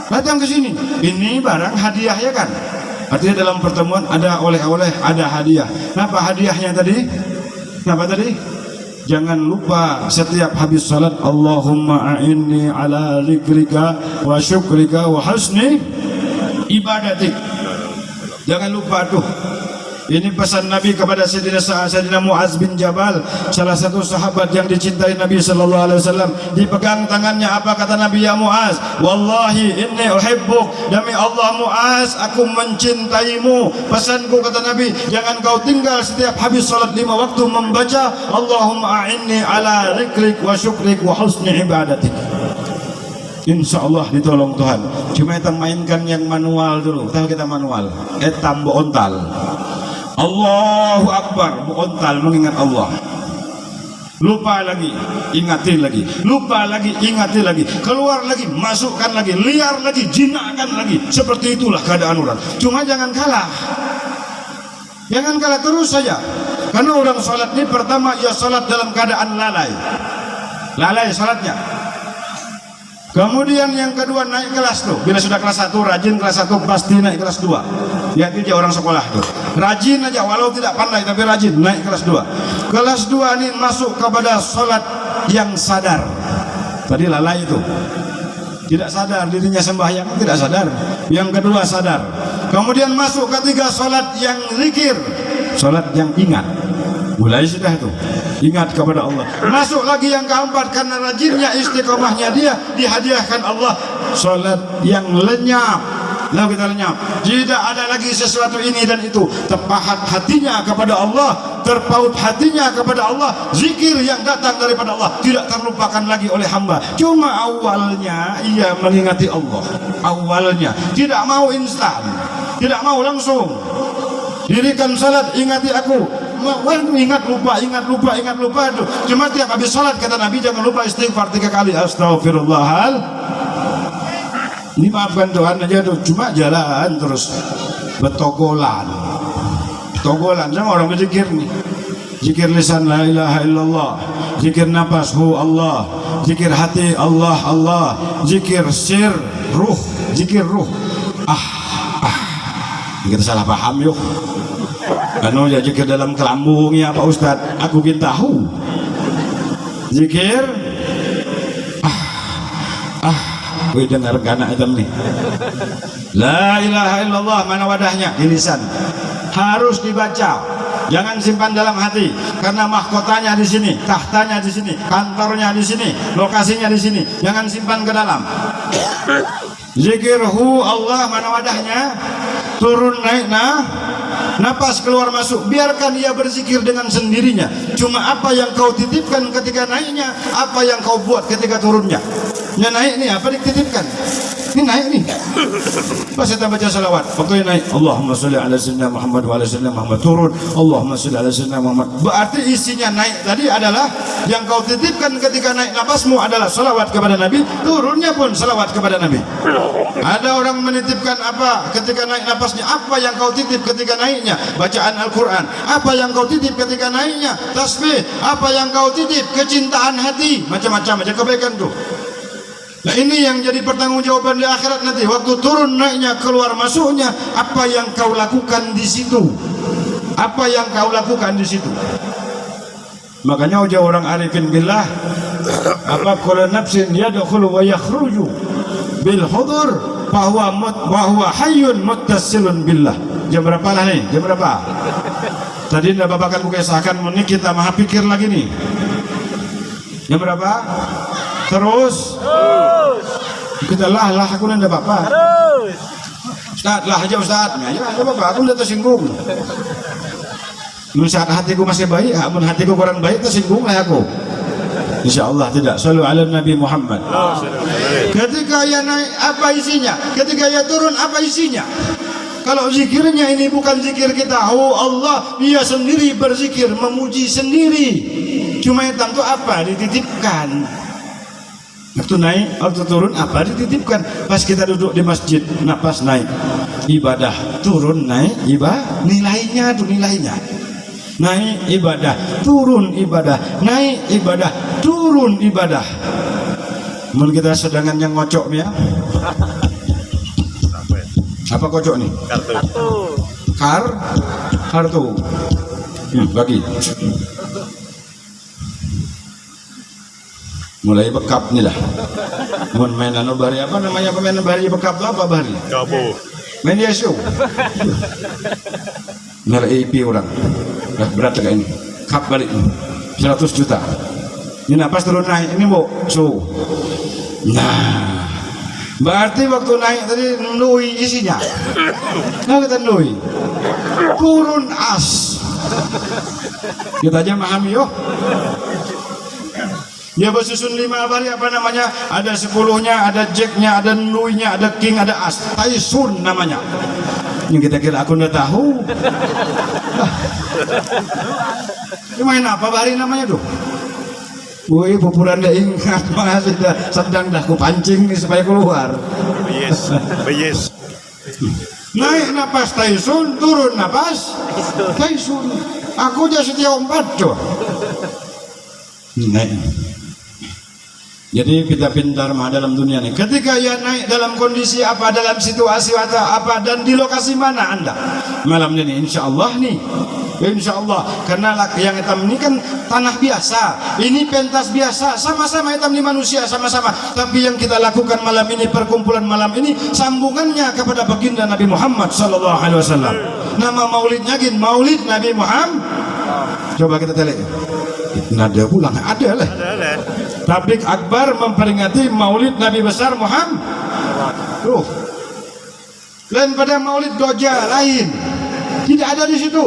Speaker 1: Datang ke sini, ini barang hadiah ya kan? Artinya dalam pertemuan ada oleh-oleh, ada hadiah. Kenapa hadiahnya tadi? Kenapa tadi? Jangan lupa setiap habis salat Allahumma a'inni ala zikrika wa syukrika wa husni ibadatik. Jangan lupa tuh. Ini pesan Nabi kepada Sayyidina Muaz bin Jabal, salah satu sahabat yang dicintai Nabi sallallahu alaihi wasallam. Dipegang tangannya, apa kata Nabi? Ya Muaz, wallahi inni uhibbuk. Demi Allah Muaz, aku mencintaimu. Pesanku kata Nabi, jangan kau tinggal setiap habis salat 5 waktu membaca Allahumma a'inni ala zikrik wa syukrik wa husni ibadatik. Insya Allah ditolong Tuhan. Cuma kita mainkan yang manual dulu. Tahu kita manual? Etam ontal. Allahu Akbar, ontal mengingat Allah. Lupa lagi, ingatin lagi. Lupa lagi, ingatin lagi. Keluar lagi, masukkan lagi. Liar lagi, jinakkan lagi. Seperti itulah keadaan orang. Cuma jangan kalah. Jangan kalah terus saja. Karena orang salat ini pertama ia salat dalam keadaan lalai. Lalai salatnya. Kemudian yang kedua naik kelas tuh. Bila sudah kelas 1 rajin, kelas 1 pasti naik kelas 2. Lihat aja orang sekolah tuh, rajin aja walau tidak pandai tapi rajin, naik kelas 2. Kelas 2 ini masuk kepada sholat yang sadar. Tadi lalai itu, tidak sadar dirinya sembahyang, tidak sadar. Yang kedua sadar. Kemudian masuk ketiga sholat yang zikir, sholat yang ingat. Mulai sudah itu ingat kepada Allah. Masuk lagi yang keempat, karena rajinnya istiqomahnya dia, dihadiahkan Allah sholat yang lenyap. Lalu kita lenyap, tidak ada lagi sesuatu ini dan itu, terpahat hatinya kepada Allah, terpaut hatinya kepada Allah, zikir yang datang daripada Allah tidak terlupakan lagi oleh hamba. Cuma awalnya ia mengingati Allah, awalnya tidak mau instan, tidak mau langsung dirikan salat ingati aku, ingat lupa itu. Cuma tiap habis salat kata Nabi jangan lupa istighfar 3 kali, astagfirullahal. Ini maafkan Tuhan aja tuh, cuma jalan terus betogolan sama orang berzikir nih. Zikir lisan la ilaha illallah, zikir nafas hu Allah, zikir hati Allah Allah, zikir sir ruh, zikir ruh. Kita salah paham yuk. Anu ya zikir dalam kelambungnya Pak Ustad, aku ingin tahu. Zikir gue dengar anak itu nih, la ilaha illallah, mana wadahnya? Di lisan, harus dibaca, jangan simpan dalam hati, karena mahkotanya di sini, tahtanya di sini, kantornya di sini, lokasinya di sini, jangan simpan ke dalam. Zikirhu Allah, mana wadahnya? Turun naik napas keluar masuk, biarkan ia berzikir dengan sendirinya. Cuma apa yang kau titipkan ketika naiknya, apa yang kau buat ketika turunnya. Ya naik nih, apa dititipkan? Ini naik nih. Pas kita baca salawat, waktu naik, Allahumma sholli ala sayyidina Muhammad wa ala sayyidina Muhammad, turun, Allahumma sholli ala sayyidina Muhammad. Berarti isinya naik tadi adalah yang kau titipkan ketika naik napasmu adalah salawat kepada Nabi, turunnya pun salawat kepada Nabi. Ada orang menitipkan apa ketika naik napasnya? Apa yang kau titip ketika naiknya? Bacaan Al-Quran. Apa yang kau titip ketika naiknya? Tasbih. Apa yang kau titip? Kecintaan hati. Macam-macam aja kebaikan tuh. Nah ini yang jadi pertanggungjawaban di akhirat nanti, waktu turun naiknya keluar masuknya, apa yang kau lakukan di situ, apa yang kau lakukan di situ. Makanya ujar orang arifin billah, apa kullu nafsin yadkhulu wa yakhruju bil hudur bahwa hayyun muttasilun billah. Jam berapa lah nih? Jam berapa? Tadi ndak bapak kan kisahkan, ini kita maha pikir lagi nih. Jam berapa? Terus kita lah aku nanda bapak terus Ustaz lah aja Ustaz, ya ada bapak aku udah tersinggung. Saat hatiku masih baik, amun hatiku kurang baik tersinggung lah aku. Insya Allah tidak. Shallu ala Nabi Muhammad. Ketika ia naik apa isinya, ketika ia turun apa isinya. Kalau zikirnya ini bukan zikir kita, oh Allah, dia sendiri berzikir, memuji sendiri. Cuma yang tentu apa dititipkan. Waktu naik, waktu turun apa dititipkan. Pas kita duduk di masjid, napas naik, ibadah, turun naik, ibadah, nilainya tuh nilainya. Naik ibadah, turun ibadah, naik ibadah, turun ibadah. Mungkin kita sedangan yang ngocok ya. Apa kocok nih? Kartu. Bagi. Mulai bekap nih lah. Mun main anu bari apa namanya, pemain bari bekap itu apa bari? Gabo. Main dia show. Nilai IP orang. Berat kayak ini. Kap balik 100 juta. Ini napas turun naik ini bu. So. Nah. Berarti waktu naik tadi nui isinya. Nah kita nui. Turun as. Kita aja memahami yuk. Dia bersusun 5 bari apa namanya? Ada 10-nya, ada jack-nya, ada nui-nya, ada king, ada as. Taisun namanya. Yang kita kira aku udah tahu. Ini main apa bari namanya tuh? Woi, pupuran dah ingat, makasih dah sedang dah ku pancing nih supaya keluar. Yes. Naik napas taisun, turun napas taisun. Aku aja setia 4 tuh. Naik. Jadi kita pintar mah dalam dunia ini. Ketika ia naik dalam kondisi apa, dalam situasi apa, dan di lokasi mana Anda malam ini, insya Allah nih, insya Allah. Karena yang hitam ini kan tanah biasa, ini pentas biasa, sama-sama hitam di manusia, sama-sama. Tapi yang kita lakukan malam ini, perkumpulan malam ini, sambungannya kepada baginda Nabi Muhammad Sallallahu Alaihi Wasallam. Nama maulidnya gin, Maulid Nabi Muhammad. Coba kita telik. Nada pulang ada lah. Tablik akbar memperingati Maulid Nabi besar Muhammad. Tuh. Lain pada Maulid Doja lain. Tidak ada di situ.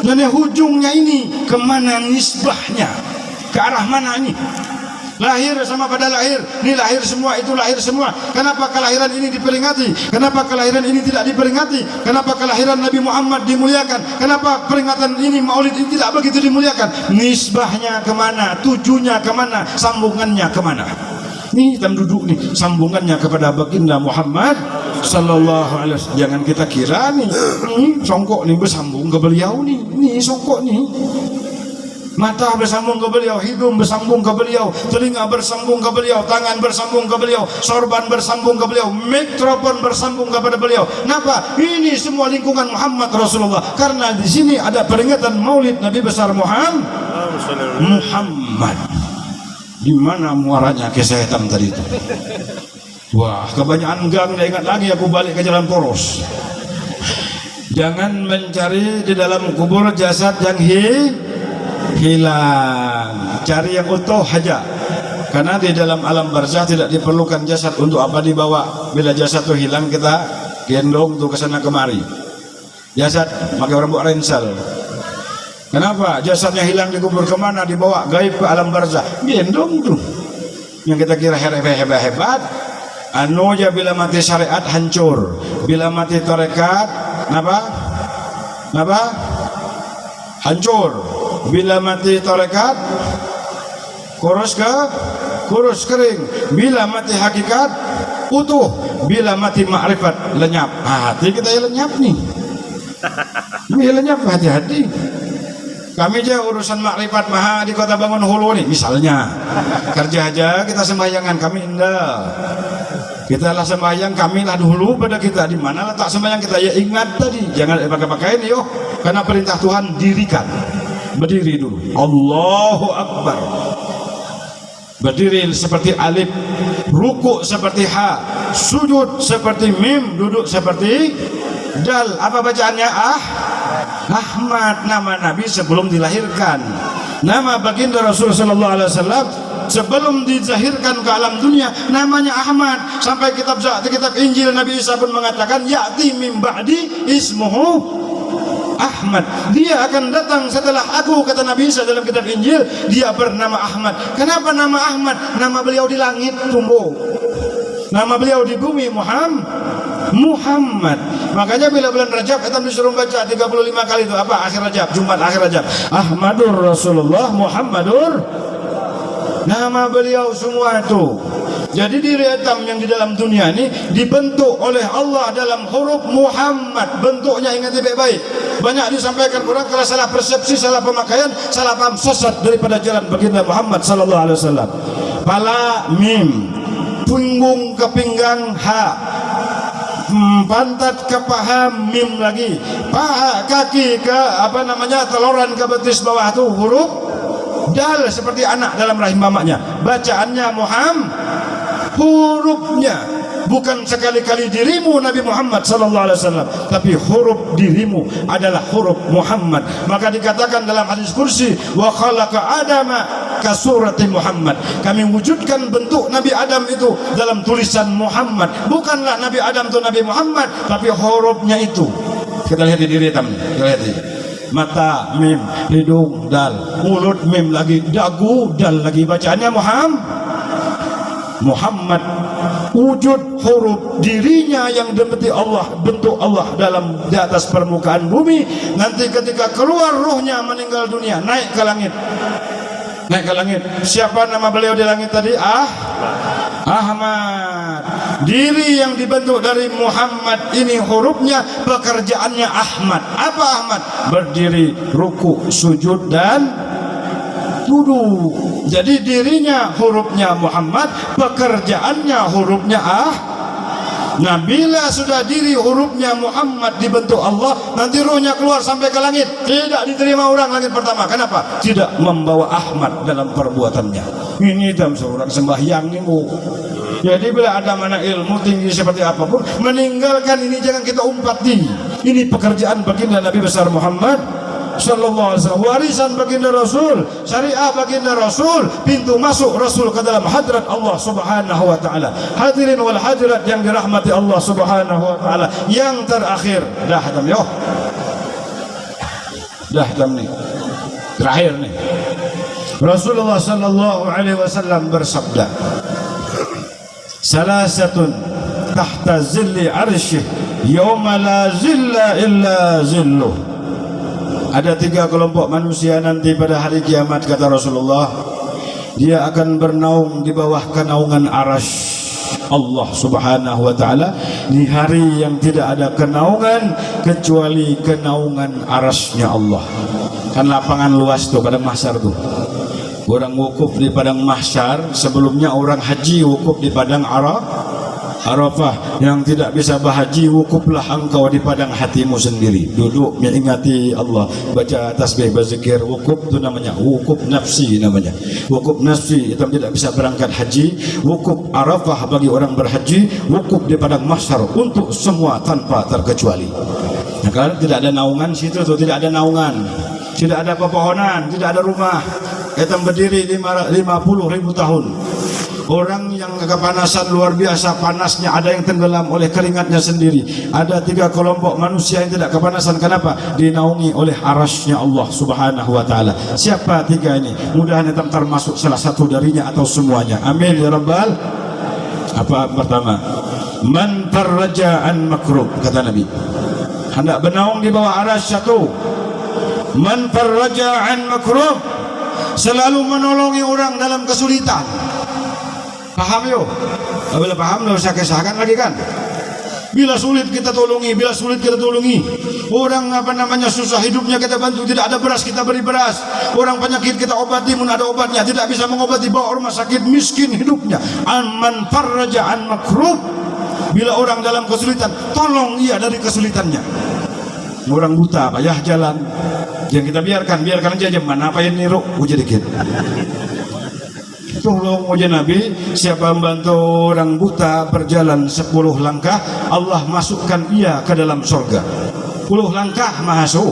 Speaker 1: Dan hujungnya ini kemana nisbahnya? Ke arah mana ini? Lahir sama pada lahir, ini lahir semua, itu lahir semua. Kenapa kelahiran ini diperingati? Kenapa kelahiran ini tidak diperingati? Kenapa kelahiran Nabi Muhammad dimuliakan? Kenapa peringatan ini, Maulid ini tidak begitu dimuliakan? Nisbahnya kemana? Tujunya kemana? Sambungannya kemana? Ini hitam duduk nih, sambungannya kepada baginda Muhammad Sallallahu Alaihi Wasallam. Jangan kita kira nih, songkok nih bersambung ke beliau nih, songkok nih. Mata bersambung ke beliau, hidung bersambung ke beliau, telinga bersambung ke beliau, tangan bersambung ke beliau, sorban bersambung ke beliau, mikrofon bersambung kepada beliau. Kenapa? Ini semua lingkungan Muhammad Rasulullah. Karena di sini ada peringatan Maulid Nabi besar Muhammad. Di mana muaranya kisah hitam tadi itu? Wah, kebanyakan gang, tidak ingat lagi aku balik ke jalan poros. Jangan mencari di dalam kubur jasad yang hilang, cari yang utuh saja. Karena di dalam alam barzah tidak diperlukan jasad. Untuk apa dibawa? Bila jasad itu hilang, kita gendong tuh ke sana kemari. Jasad pakai orang buat rensel. Kenapa? Jasadnya hilang dikubur kemana? Dibawa gaib ke alam barzah, gendong tuh. Yang kita kira hebat, anu aja bila mati syariat hancur, bila mati tarekat, napa? Hancur. Bila mati tarekat kurus kering. Bila mati hakikat utuh. Bila mati makrifat lenyap. Hati kita ya lenyap nih. Ini lenyap, hati-hati. Kami aja urusan makrifat maha di Kota Bangun Hulu nih misalnya. Kerja aja kita sembahyangan, kami indah. Kita lah sembahyang, kami lah dulu pada kita. Di mana letak sembahyang kita? Ya ingat tadi, jangan pakai-pakai nih yo. Karena perintah Tuhan dirikan. Berdiri dulu, Allahu Akbar. Berdiri seperti alif, rukuk seperti ha, sujud seperti mim, duduk seperti dal. Apa bacaannya? Ahmad, nama Nabi sebelum dilahirkan. Nama baginda Rasulullah Sallallahu Alaihi Wasallam sebelum dizahirkan ke alam dunia, namanya Ahmad. Sampai kitab Injil Nabi Isa pun mengatakan, ya'ti min ba'di ismuhu Ahmad. Dia akan datang setelah aku, kata Nabi Isa dalam kitab Injil. Dia bernama Ahmad. Kenapa nama Ahmad? Nama beliau di langit tumbuh, nama beliau di bumi Muhammad. Makanya bila bulan Rajab kita disuruh baca 35 kali itu apa? Akhir Rajab, Jumat akhir Rajab. Ahmadur Rasulullah Muhammadur. Nama beliau semua itu. Jadi diri hitam yang di dalam dunia ini dibentuk oleh Allah dalam huruf Muhammad. Bentuknya ingat baik-baik. Banyak disampaikan orang kalau salah persepsi, salah pemakaian, salah paham, sesat daripada jalan baginda Muhammad Sallallahu Alaihi Wasallam. Pala mim, punggung ke pinggang ha, pantat ke paha mim lagi, paha kaki ke teloran ke betis bawah itu huruf dal seperti anak dalam rahim mamanya. Bacaannya Muhammad. Hurufnya bukan sekali-kali dirimu Nabi Muhammad Sallallahu Alaihi Wasallam, tapi huruf dirimu adalah huruf Muhammad. Maka dikatakan dalam hadis kursi, wa khalaqa adama ka surati Muhammad. Kami wujudkan bentuk Nabi Adam itu dalam tulisan Muhammad. Bukanlah Nabi Adam itu Nabi Muhammad, tapi hurufnya itu. Kita lihat di diri hitam, kita lihat di mata mim, hidung dal, mulut mim lagi, dagu dal lagi. Bacaannya Muhammad, wujud huruf dirinya yang dempeti Allah, bentuk Allah di atas permukaan bumi. Nanti ketika keluar ruhnya meninggal dunia, naik ke langit. Siapa nama beliau di langit tadi? Ahmad. Diri yang dibentuk dari Muhammad ini hurufnya, pekerjaannya Ahmad. Apa Ahmad? Berdiri, ruku, sujud dan duduk. Jadi dirinya hurufnya Muhammad, pekerjaannya hurufnya Nah, bila sudah diri hurufnya Muhammad dibentuk Allah, nanti ruhnya keluar sampai ke langit, tidak diterima orang langit pertama. Kenapa? Tidak membawa Ahmad dalam perbuatannya. Ini dalam seorang sembahyang nih, Bu. Jadi bila ada mana ilmu tinggi seperti apapun, meninggalkan ini jangan kita umpati. Ini pekerjaan baginda Nabi besar Muhammad sallallahu alaihi wasallam, warisan baginda Rasul, syariah baginda Rasul, pintu masuk Rasul ke dalam hadrat Allah Subhanahu wa taala. Hadirin wal hadirat yang dirahmati Allah Subhanahu wa taala. Yang terakhir, dah hatam yo. Dah hatam nih. Terakhir nih. Rasulullah sallallahu alaihi wasallam bersabda, "Salasatun tahta zilli arsyih yauma la zilla illa zilluh." Ada 3 kelompok manusia nanti pada hari kiamat, kata Rasulullah. Dia akan bernaung di bawah kenaungan arasy Allah Subhanahu wa taala di hari yang tidak ada kenaungan kecuali kenaungan arasy-Nya Allah. Kan lapangan luas tuh padang mahsyar tuh. Orang wukuf di padang mahsyar, sebelumnya orang haji wukuf di padang Arafah. Yang tidak bisa berhaji, wukuflah engkau di padang hatimu sendiri, duduk mengingati Allah, baca tasbih, berzikir. Wukuf itu namanya wukuf nafsi, namanya wukuf nafsi. Itu tidak bisa berangkat haji. Wukuf Arafah bagi orang berhaji, wukuf di padang mahsyar untuk semua tanpa terkecuali. Nah, kalau tidak ada naungan situ tuh, tidak ada naungan, tidak ada pepohonan, tidak ada rumah. Kita berdiri 50.000 tahun. Orang yang kepanasan luar biasa panasnya, ada yang tenggelam oleh keringatnya sendiri. Ada 3 kelompok manusia yang tidak kepanasan. Kenapa? Dinaungi oleh arasy-Nya Allah Subhanahu wa taala. Siapa 3 ini? Mudah-mudahan termasuk salah satu darinya atau semuanya. Amin ya rabbal. Apa pertama? Man farraja an makrub, kata Nabi. Hendak bernaung di bawah arasy satu. Man farraja an makrub, selalu menolongi orang dalam kesulitan. Paham yo? Bila paham nggak usah kesahkan lagi kan? Bila sulit kita tolongi, bila sulit kita tolongi. Orang susah hidupnya kita bantu, tidak ada beras kita beri beras. Orang penyakit kita obati, mun ada obatnya, tidak bisa mengobati, bawa rumah sakit, miskin hidupnya. Man farraja an makrub, bila orang dalam kesulitan, tolong ia dari kesulitannya. Orang buta payah jalan, jangan kita biarkan aja mana apa yang niru uji dikit. Tolong uji Nabi, siapa membantu orang buta berjalan 10 langkah, Allah masukkan ia ke dalam surga. 10 langkah masuk.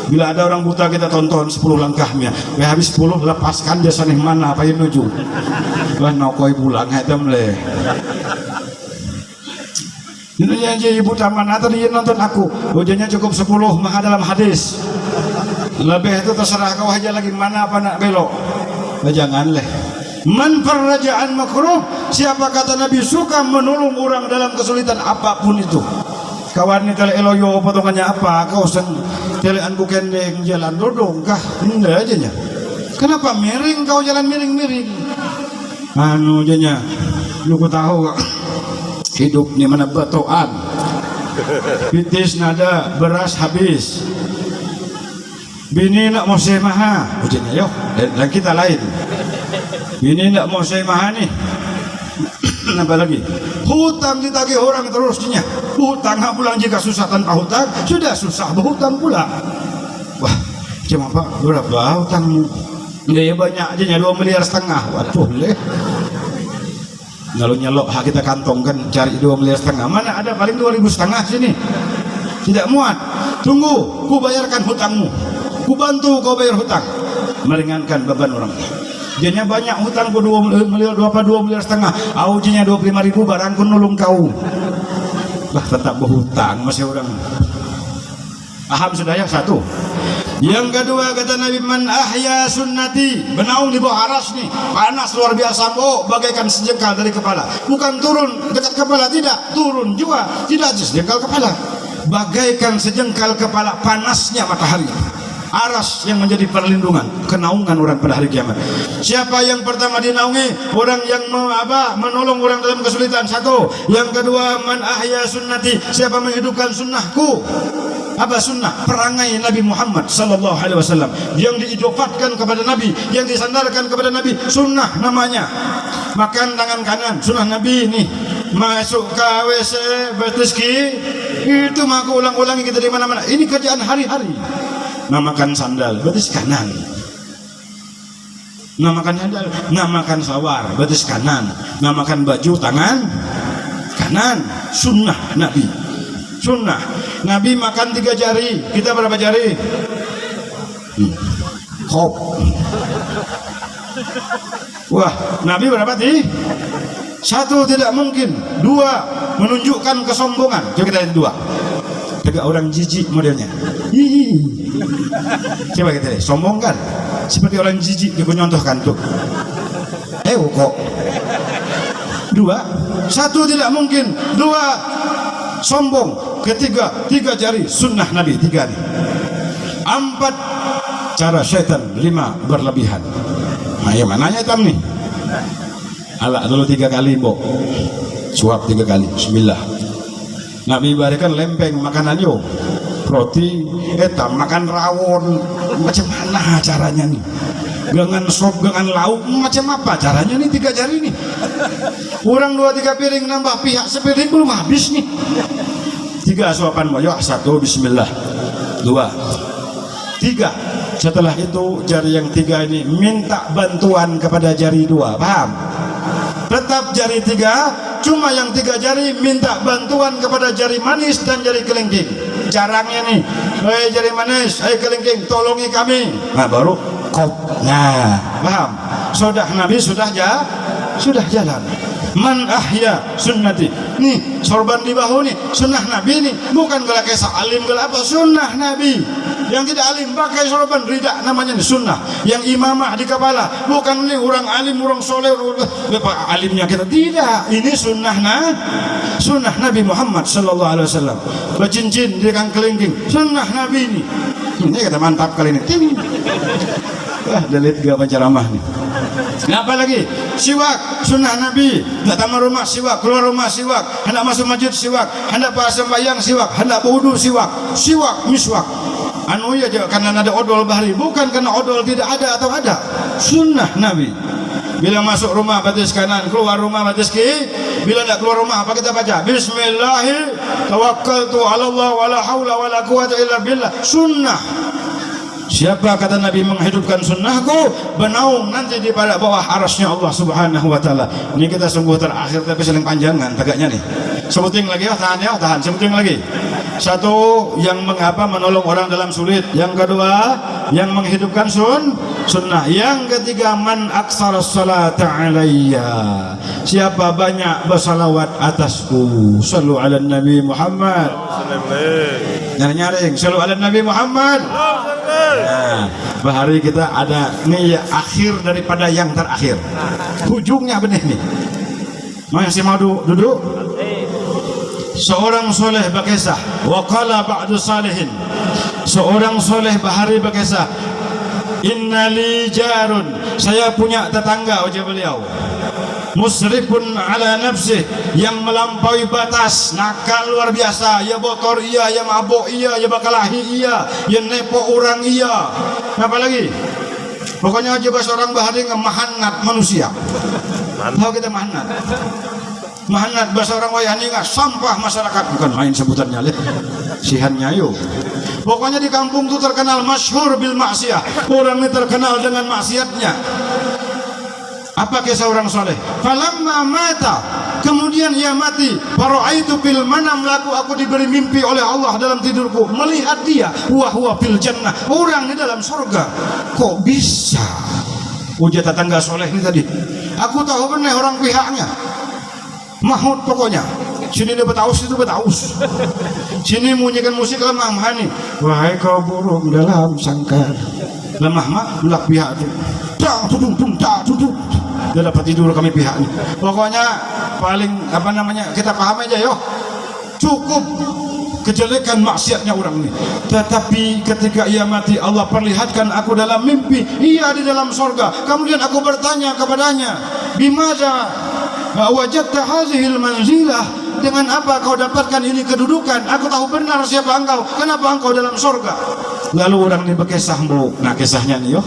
Speaker 1: Bila ada orang buta kita tonton 10 langkahnya, habis 10 lepaskan jasa nih mana apa yang nuju. Wah nokoi pulang hatam leh. Ini aja ibu taman atau dia nonton aku, ujiannya cukup 10 mah dalam hadis. Lebih itu terserah kau aja lagi mana apa nak belok. Jangan leh. Man farraja an makrub, siapa kata Nabi suka menolong orang dalam kesulitan apapun itu. Kawan ni tele eloyo potongannya apa? Kau sen telean ku kendeng jalan dodong kah? Enggak aja nya. Kenapa miring kau jalan miring-miring? Anu janya, lu ku tahu hidup ni mana batoan. Pitis nada, beras habis. Bini nak mau semaha, ujinya yo. Dan kita lain. Ini tidak mau saya mahani. Apa lagi? Hutang ditagih orang terusnya. Hutang pulang jika susah tanpa hutang, sudah susah berhutang pula. Wah, cuma Pak, berapa hutangmu? Ya banyak aja, 2,5 miliar. Waduh leh. Lalu nyelok hak kita kantongkan cari 2,5 miliar. Mana ada paling 2,500 sini. Tidak muat. Tunggu, ku bayarkan hutangmu. Ku bantu kau bayar hutang. Meringankan beban orang. Jadinya banyak hutang ku 2,5 miliar. Aujinya 25.000 barang ku nulung kau. Bah tetap berhutang masih orang. Paham sudah yang satu. Yang kedua kata Nabi, man ahya sunnati, bernaung di bawah aras nih, panas luar biasa, bagaikan sejengkal dari kepala. Bukan turun dekat kepala, tidak, turun juga, tidak sejengkal kepala. Bagaikan sejengkal kepala panasnya matahari. Aras yang menjadi perlindungan, kenaungan orang pada hari kiamat. Siapa yang pertama dinaungi? Orang yang menolong orang dalam kesulitan, satu. Yang kedua, man ahya sunnati, siapa menghidupkan sunnahku. Apa sunnah? Perangai Nabi Muhammad sallallahu alaihi wasallam yang diidofatkan kepada Nabi, yang disandarkan kepada Nabi, sunnah namanya. Makan tangan kanan, sunnah Nabi ini. Masuk ke WC berteski, itu mah aku ulang-ulangi kita di mana-mana. Ini kerjaan hari-hari. Namakan sandal, betis kanan. Namakan sandal, namakan sawar, betis kanan. Namakan baju, tangan kanan. Sunnah Nabi. Sunnah. Nabi makan 3 jari. Kita berapa jari? Kop. Wah, Nabi berapa sih? 1 tidak mungkin. 2 menunjukkan kesombongan. Coba kita lihat 2. Tegak orang jijik modelnya. Hihi. Coba kita lihat. Sombong kan? Seperti orang jijik. Dia nyontohkan tuh. Kok. 2. 1 tidak mungkin. 2 sombong. Ketiga 3 jari. Sunnah Nabi 3 nih. 4 cara syaitan. 5 berlebihan. Nah, yang mananya hitam nih? Alak dulu 3 kali, Mbok. Suap 3 kali. Bismillah. Nabi barikan lempeng makanan yo. Roti, makan rawon. Macam mana caranya nih? Dengan sop, dengan lauk, macam apa caranya nih 3 jari nih? Orang 2-3 piring nambah pihak sepiring belum habis nih. 3 suapan boyo, 1 bismillah. 2 3. Setelah itu jari yang 3 ini minta bantuan kepada jari 2. Paham? Tetap jari 3, cuma yang 3 jari minta bantuan kepada jari manis dan jari kelingking. Caranya nih, hei jari manis, hei kelingking, tolongi kami. Nah baru kop. Nah, paham? Sudah Nabi sudah jalan. Man ahya sunnati. Nih sorban di bahu nih sunnah Nabi nih, bukan gala kisah alim gala apa, sunnah Nabi. Yang tidak alim pakai sorban rida, namanya nih sunnah. Yang imamah di kepala, bukan ini orang alim, orang soleh, alimnya kita tidak. Ini sunnah Nabi Muhammad sallallahu alaihi wasallam. Bercincin di kang kelingking, sunnah Nabi ini. Ini kata mantap kali ini. Wah, delit gak penceramah nih. Nah, apa lagi? Siwak, sunnah Nabi. Datang rumah siwak, keluar rumah siwak, hendak masuk masjid siwak, hendak pas sembahyang siwak, hendak berwudu siwak, miswak. Anu ya karena ada odol bahari, bukan karena odol tidak ada atau ada. Sunnah Nabi. Bila masuk rumah batis kanan, keluar rumah batis kiri. Bila tidak keluar rumah apa kita baca? Bismillahirrahmanirrahim. Tawakkaltu 'ala Allah wala haula wala quwwata illa billah. Sunnah. Siapa kata Nabi menghidupkan sunnahku, bernaung nanti di pada bawah arasnya Allah subhanahu wa ta'ala. Ini kita sungguh terakhir tapi saling panjangan tegaknya nih. Sebutin lagi tahan. Sebutin lagi. 1 yang mengapa menolong orang dalam sulit. Yang 2 yang menghidupkan sunnah. Yang 3 man aksara salata alayya. Siapa banyak bersalawat atasku. Sallu ala Nabi Muhammad. Nyaring sallu ala Nabi Muhammad. Nah, bahari kita ada nih akhir daripada yang terakhir. Ujungnya benih nih. Masih mau duduk? Seorang soleh berkisah, wa qala ba'du salihin. Seorang soleh bahari berkisah, innali jarun, saya punya tetangga, ujar beliau, musrifun ala nafsih, yang melampaui batas, nakal luar biasa, ya botor iya, ya mabuk iya, ya bakalahi iya, ya nepo orang iya. Apa lagi? Pokoknya juga seorang bahari ngemahanat manusia. Tahu kita mahanat? Mahanat bahasa orang wayani nggak sampah masyarakat, bukan main sebutannya leh. Sihannya yuk. Pokoknya di kampung itu terkenal masyhur bil maksiyah. Orang ini terkenal dengan maksiatnya. Apa kisah orang soleh? Falamma mata, kemudian ia mati. Fara'aitu fil manam laku, aku diberi mimpi oleh Allah dalam tidurku, melihat dia wa huwa fil jannah, orang di dalam surga. Kok bisa? Ujar tetangga soleh ini tadi. Aku tahu benar orang pihaknya. Mahmud pokoknya. Sini dia betaus, itu betaus. Sini bunyikan musik lemah mahani. Wahai kau burung dalam sangkar. Lemah mak belak pihak itu. Tak tudung tak tudung. Dia dapat tidur kami pihak ini. Pokoknya paling apa namanya kita paham aja yo. Cukup kejelekan maksiatnya orang ini. Tetapi ketika ia mati, Allah perlihatkan aku dalam mimpi, ia di dalam sorga. Kemudian aku bertanya kepadanya, bimaza wajadta hazihil manzilah, dengan apa kau dapatkan ini kedudukan? Aku tahu benar siapa engkau. Kenapa engkau dalam surga? Lalu orang ini berkisah, nah kisahnya nih yo.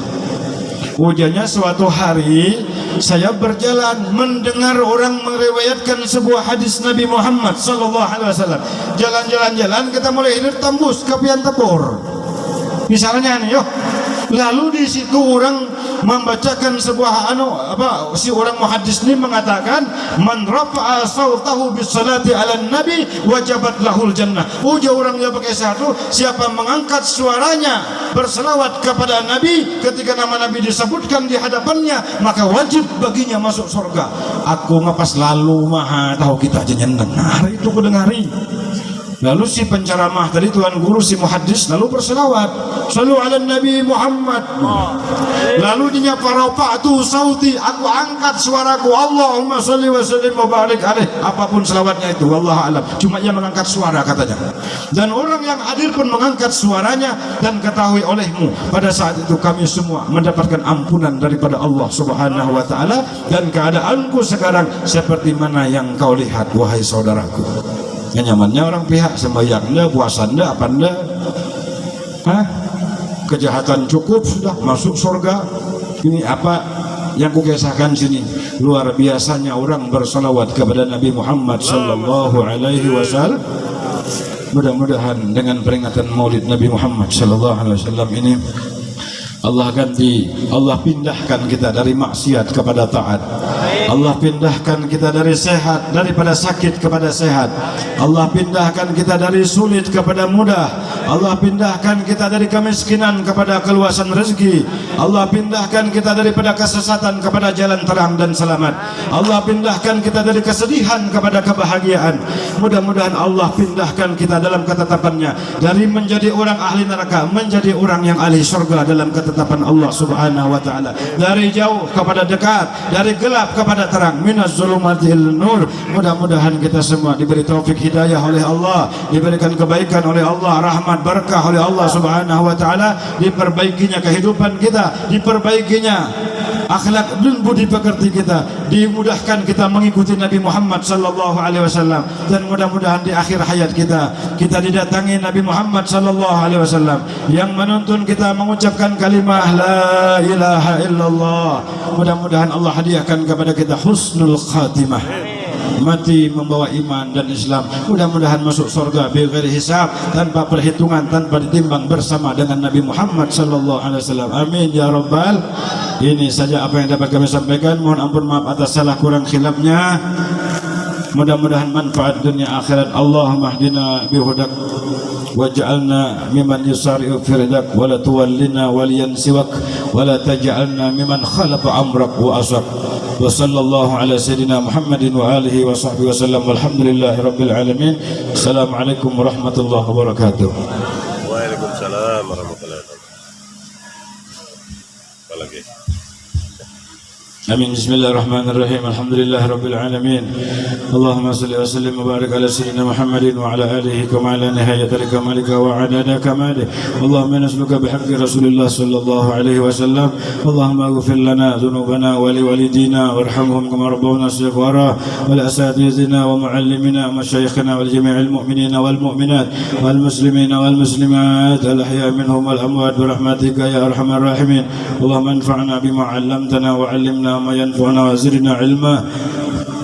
Speaker 1: Ujarnya, suatu hari saya berjalan mendengar orang meriwayatkan sebuah hadis Nabi Muhammad sallallahu alaihi wasallam. Jalan-jalan kita mulai hilir tembus ke pian tepur. Misalnya nih yo. Lalu di situ orang membacakan sebuah si orang muhaddis ini mengatakan, man rafa'a sautahu bis salati 'alan nabi wajabat lahul jannah. Ujar orang yang pakai satu, siapa mengangkat suaranya berselawat kepada nabi ketika nama nabi disebutkan di hadapannya, maka wajib baginya masuk surga. Aku ngapas lalu mah tahu kita aja nyeneng. Nah, itu ku dengari. Lalu si penceramah tadi, tuan guru si muhaddis, lalu berselawat, shallu ala nabi Muhammad. Lalu dinya farafa'tu sauti, aku angkat suaraku, Allahumma shalli wa sallim wa barik alaih. Apapun selawatnya itu, wallahu alam. Cuma ia mengangkat suara katanya. Dan orang yang hadir pun mengangkat suaranya. Dan ketahui olehmu, pada saat itu kami semua mendapatkan ampunan daripada Allah subhanahu wa ta'ala. Dan keadaanku sekarang seperti mana yang kau lihat, wahai saudaraku. Nyamannya orang pihak sembahyang anda, puasa anda, apa anda, kejahatan cukup sudah masuk surga. Ini apa yang kukisahkan sini? Luar biasanya orang bersalawat kepada Nabi Muhammad sallallahu alaihi wasallam. Mudah-mudahan dengan peringatan Maulid Nabi Muhammad sallallahu alaihi wasallam ini Allah ganti, Allah pindahkan kita dari maksiat kepada taat. Allah pindahkan kita dari sehat, daripada sakit kepada sehat. Allah pindahkan kita dari sulit kepada mudah. Allah pindahkan kita dari kemiskinan kepada keluasan rezeki. Allah pindahkan kita daripada kesesatan kepada jalan terang dan selamat. Allah pindahkan kita dari kesedihan kepada kebahagiaan. Mudah-mudahan Allah pindahkan kita dalam ketetapannya, dari menjadi orang ahli neraka menjadi orang yang ahli surga dalam ketetapan Allah subhanahu wa ta'ala. Dari jauh kepada dekat, dari gelap kepada terang, minaz zulumatil nur. Mudah-mudahan kita semua diberi taufik hidayah oleh Allah, diberikan kebaikan oleh Allah, rahmat berkah oleh Allah subhanahu wa ta'ala, diperbaikinya kehidupan kita, diperbaikinya akhlak dan budi pekerti kita, dimudahkan kita mengikuti Nabi Muhammad sallallahu alaihi wasallam. Dan mudah-mudahan di akhir hayat kita didatangi Nabi Muhammad sallallahu alaihi wasallam yang menuntun kita mengucapkan kalimah la ilaha illallah. Mudah-mudahan Allah hadiahkan kepada kita husnul khatimah, mati membawa iman dan Islam. Mudah-mudahan masuk surga bighairi hisab, tanpa perhitungan, tanpa ditimbang, bersama dengan Nabi Muhammad sallallahu alaihi wasallam. Amin ya rabbal. Ini saja apa yang dapat kami sampaikan. Mohon ampun maaf atas salah kurang khilafnya. Mudah-mudahan manfaat dunia akhirat. Allahumma hdina bihudak waj'alna mimman yusari'u fi ridak wa la tuwallina waliyan siwak wa la taj'alna mimman khalafa amrak wa asab. Wa sallallahu ala sayyidina Muhammadin wa alihi wa sahbihi wa sallam. Walhamdulillahi rabbil alamin. Assalamualaikum warahmatullahi wabarakatuh.
Speaker 2: Waalaikumsalam warahmatullahi wabarakatuh. Lagi.
Speaker 1: Amin. Bismillahirrahmanirrahim. Alhamdulillahi rabbil alamin. Allahumma salli wa sallim wa barik ala sayyidina Muhammadin wa ala alihi kama ala nihayati kamalika wa adada kamalih. Allahumma nas'aluka bihaqqi Rasulillah sallallahu alaihi wasallam. Allahumma ighfir lana dhunubana wa liwalidina warhamhum kama rabbawna shighara wa li asatidina wa muallimina wa mashayikhina wal jami'il mu'minina wal mu'minat wal muslimina wal muslimat al ahya minhum wal amwat bi rahmatika ya arhamar rahimin. Allahumma anfa'na bima 'allamtana wa 'allimna ما ينفعنا وزدنا علما.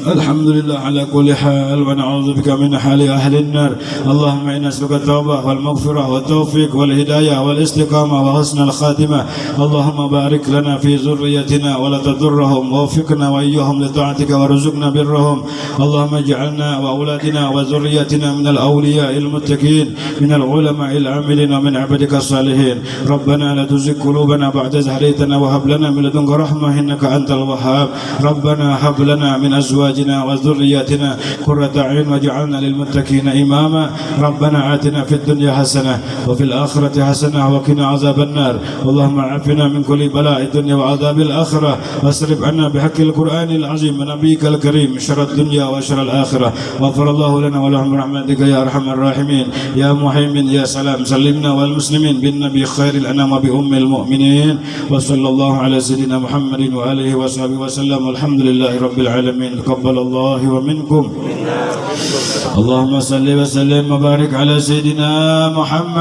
Speaker 1: الحمد لله على كل حال ونعوذ بك من حال أهل النار. اللهم إنا نسألك التوبة والمغفرة والتوفيق والهداية والاستقامة وحسن الخاتمة. اللهم بارك لنا في ذريتنا ولا تضرهم، ووفقنا وإياهم لطاعتك وارزقنا برهم. اللهم اجعلنا وأولادنا وذريتنا من الأولياء المتقين، من العلماء العاملين ومن عبادك الصالحين. ربنا لا تزغ قلوبنا بعد إذ هديتنا وهب لنا من لدنك رحمة إنك أنت الوهاب. ربنا هب لنا من أزواجنا وذرياتنا قرة أعين واجعلنا للمتقين إماما. ربنا آتنا في الدنيا حسنة وفي الآخرة حسنة وقنا عذاب النار. اللهم عافنا من كل بلاء الدنيا وعذاب الآخرة، واصرف عنا بحق القرآن العظيم ونبيك الكريم شر الدنيا وشر الآخرة. غفر الله لنا ولهم برحمتك يا أرحم الراحمين. يا مهيمن يا سلام سلمنا والمسلمين بالنبي خير الأنام بأم المؤمنين. وصلى الله على سيدنا محمد وآله وصحبه وسلم. والحمد لله رب العالمين. الله ومنكم. اللهم صل وسلم وبارك على سيدنا محمد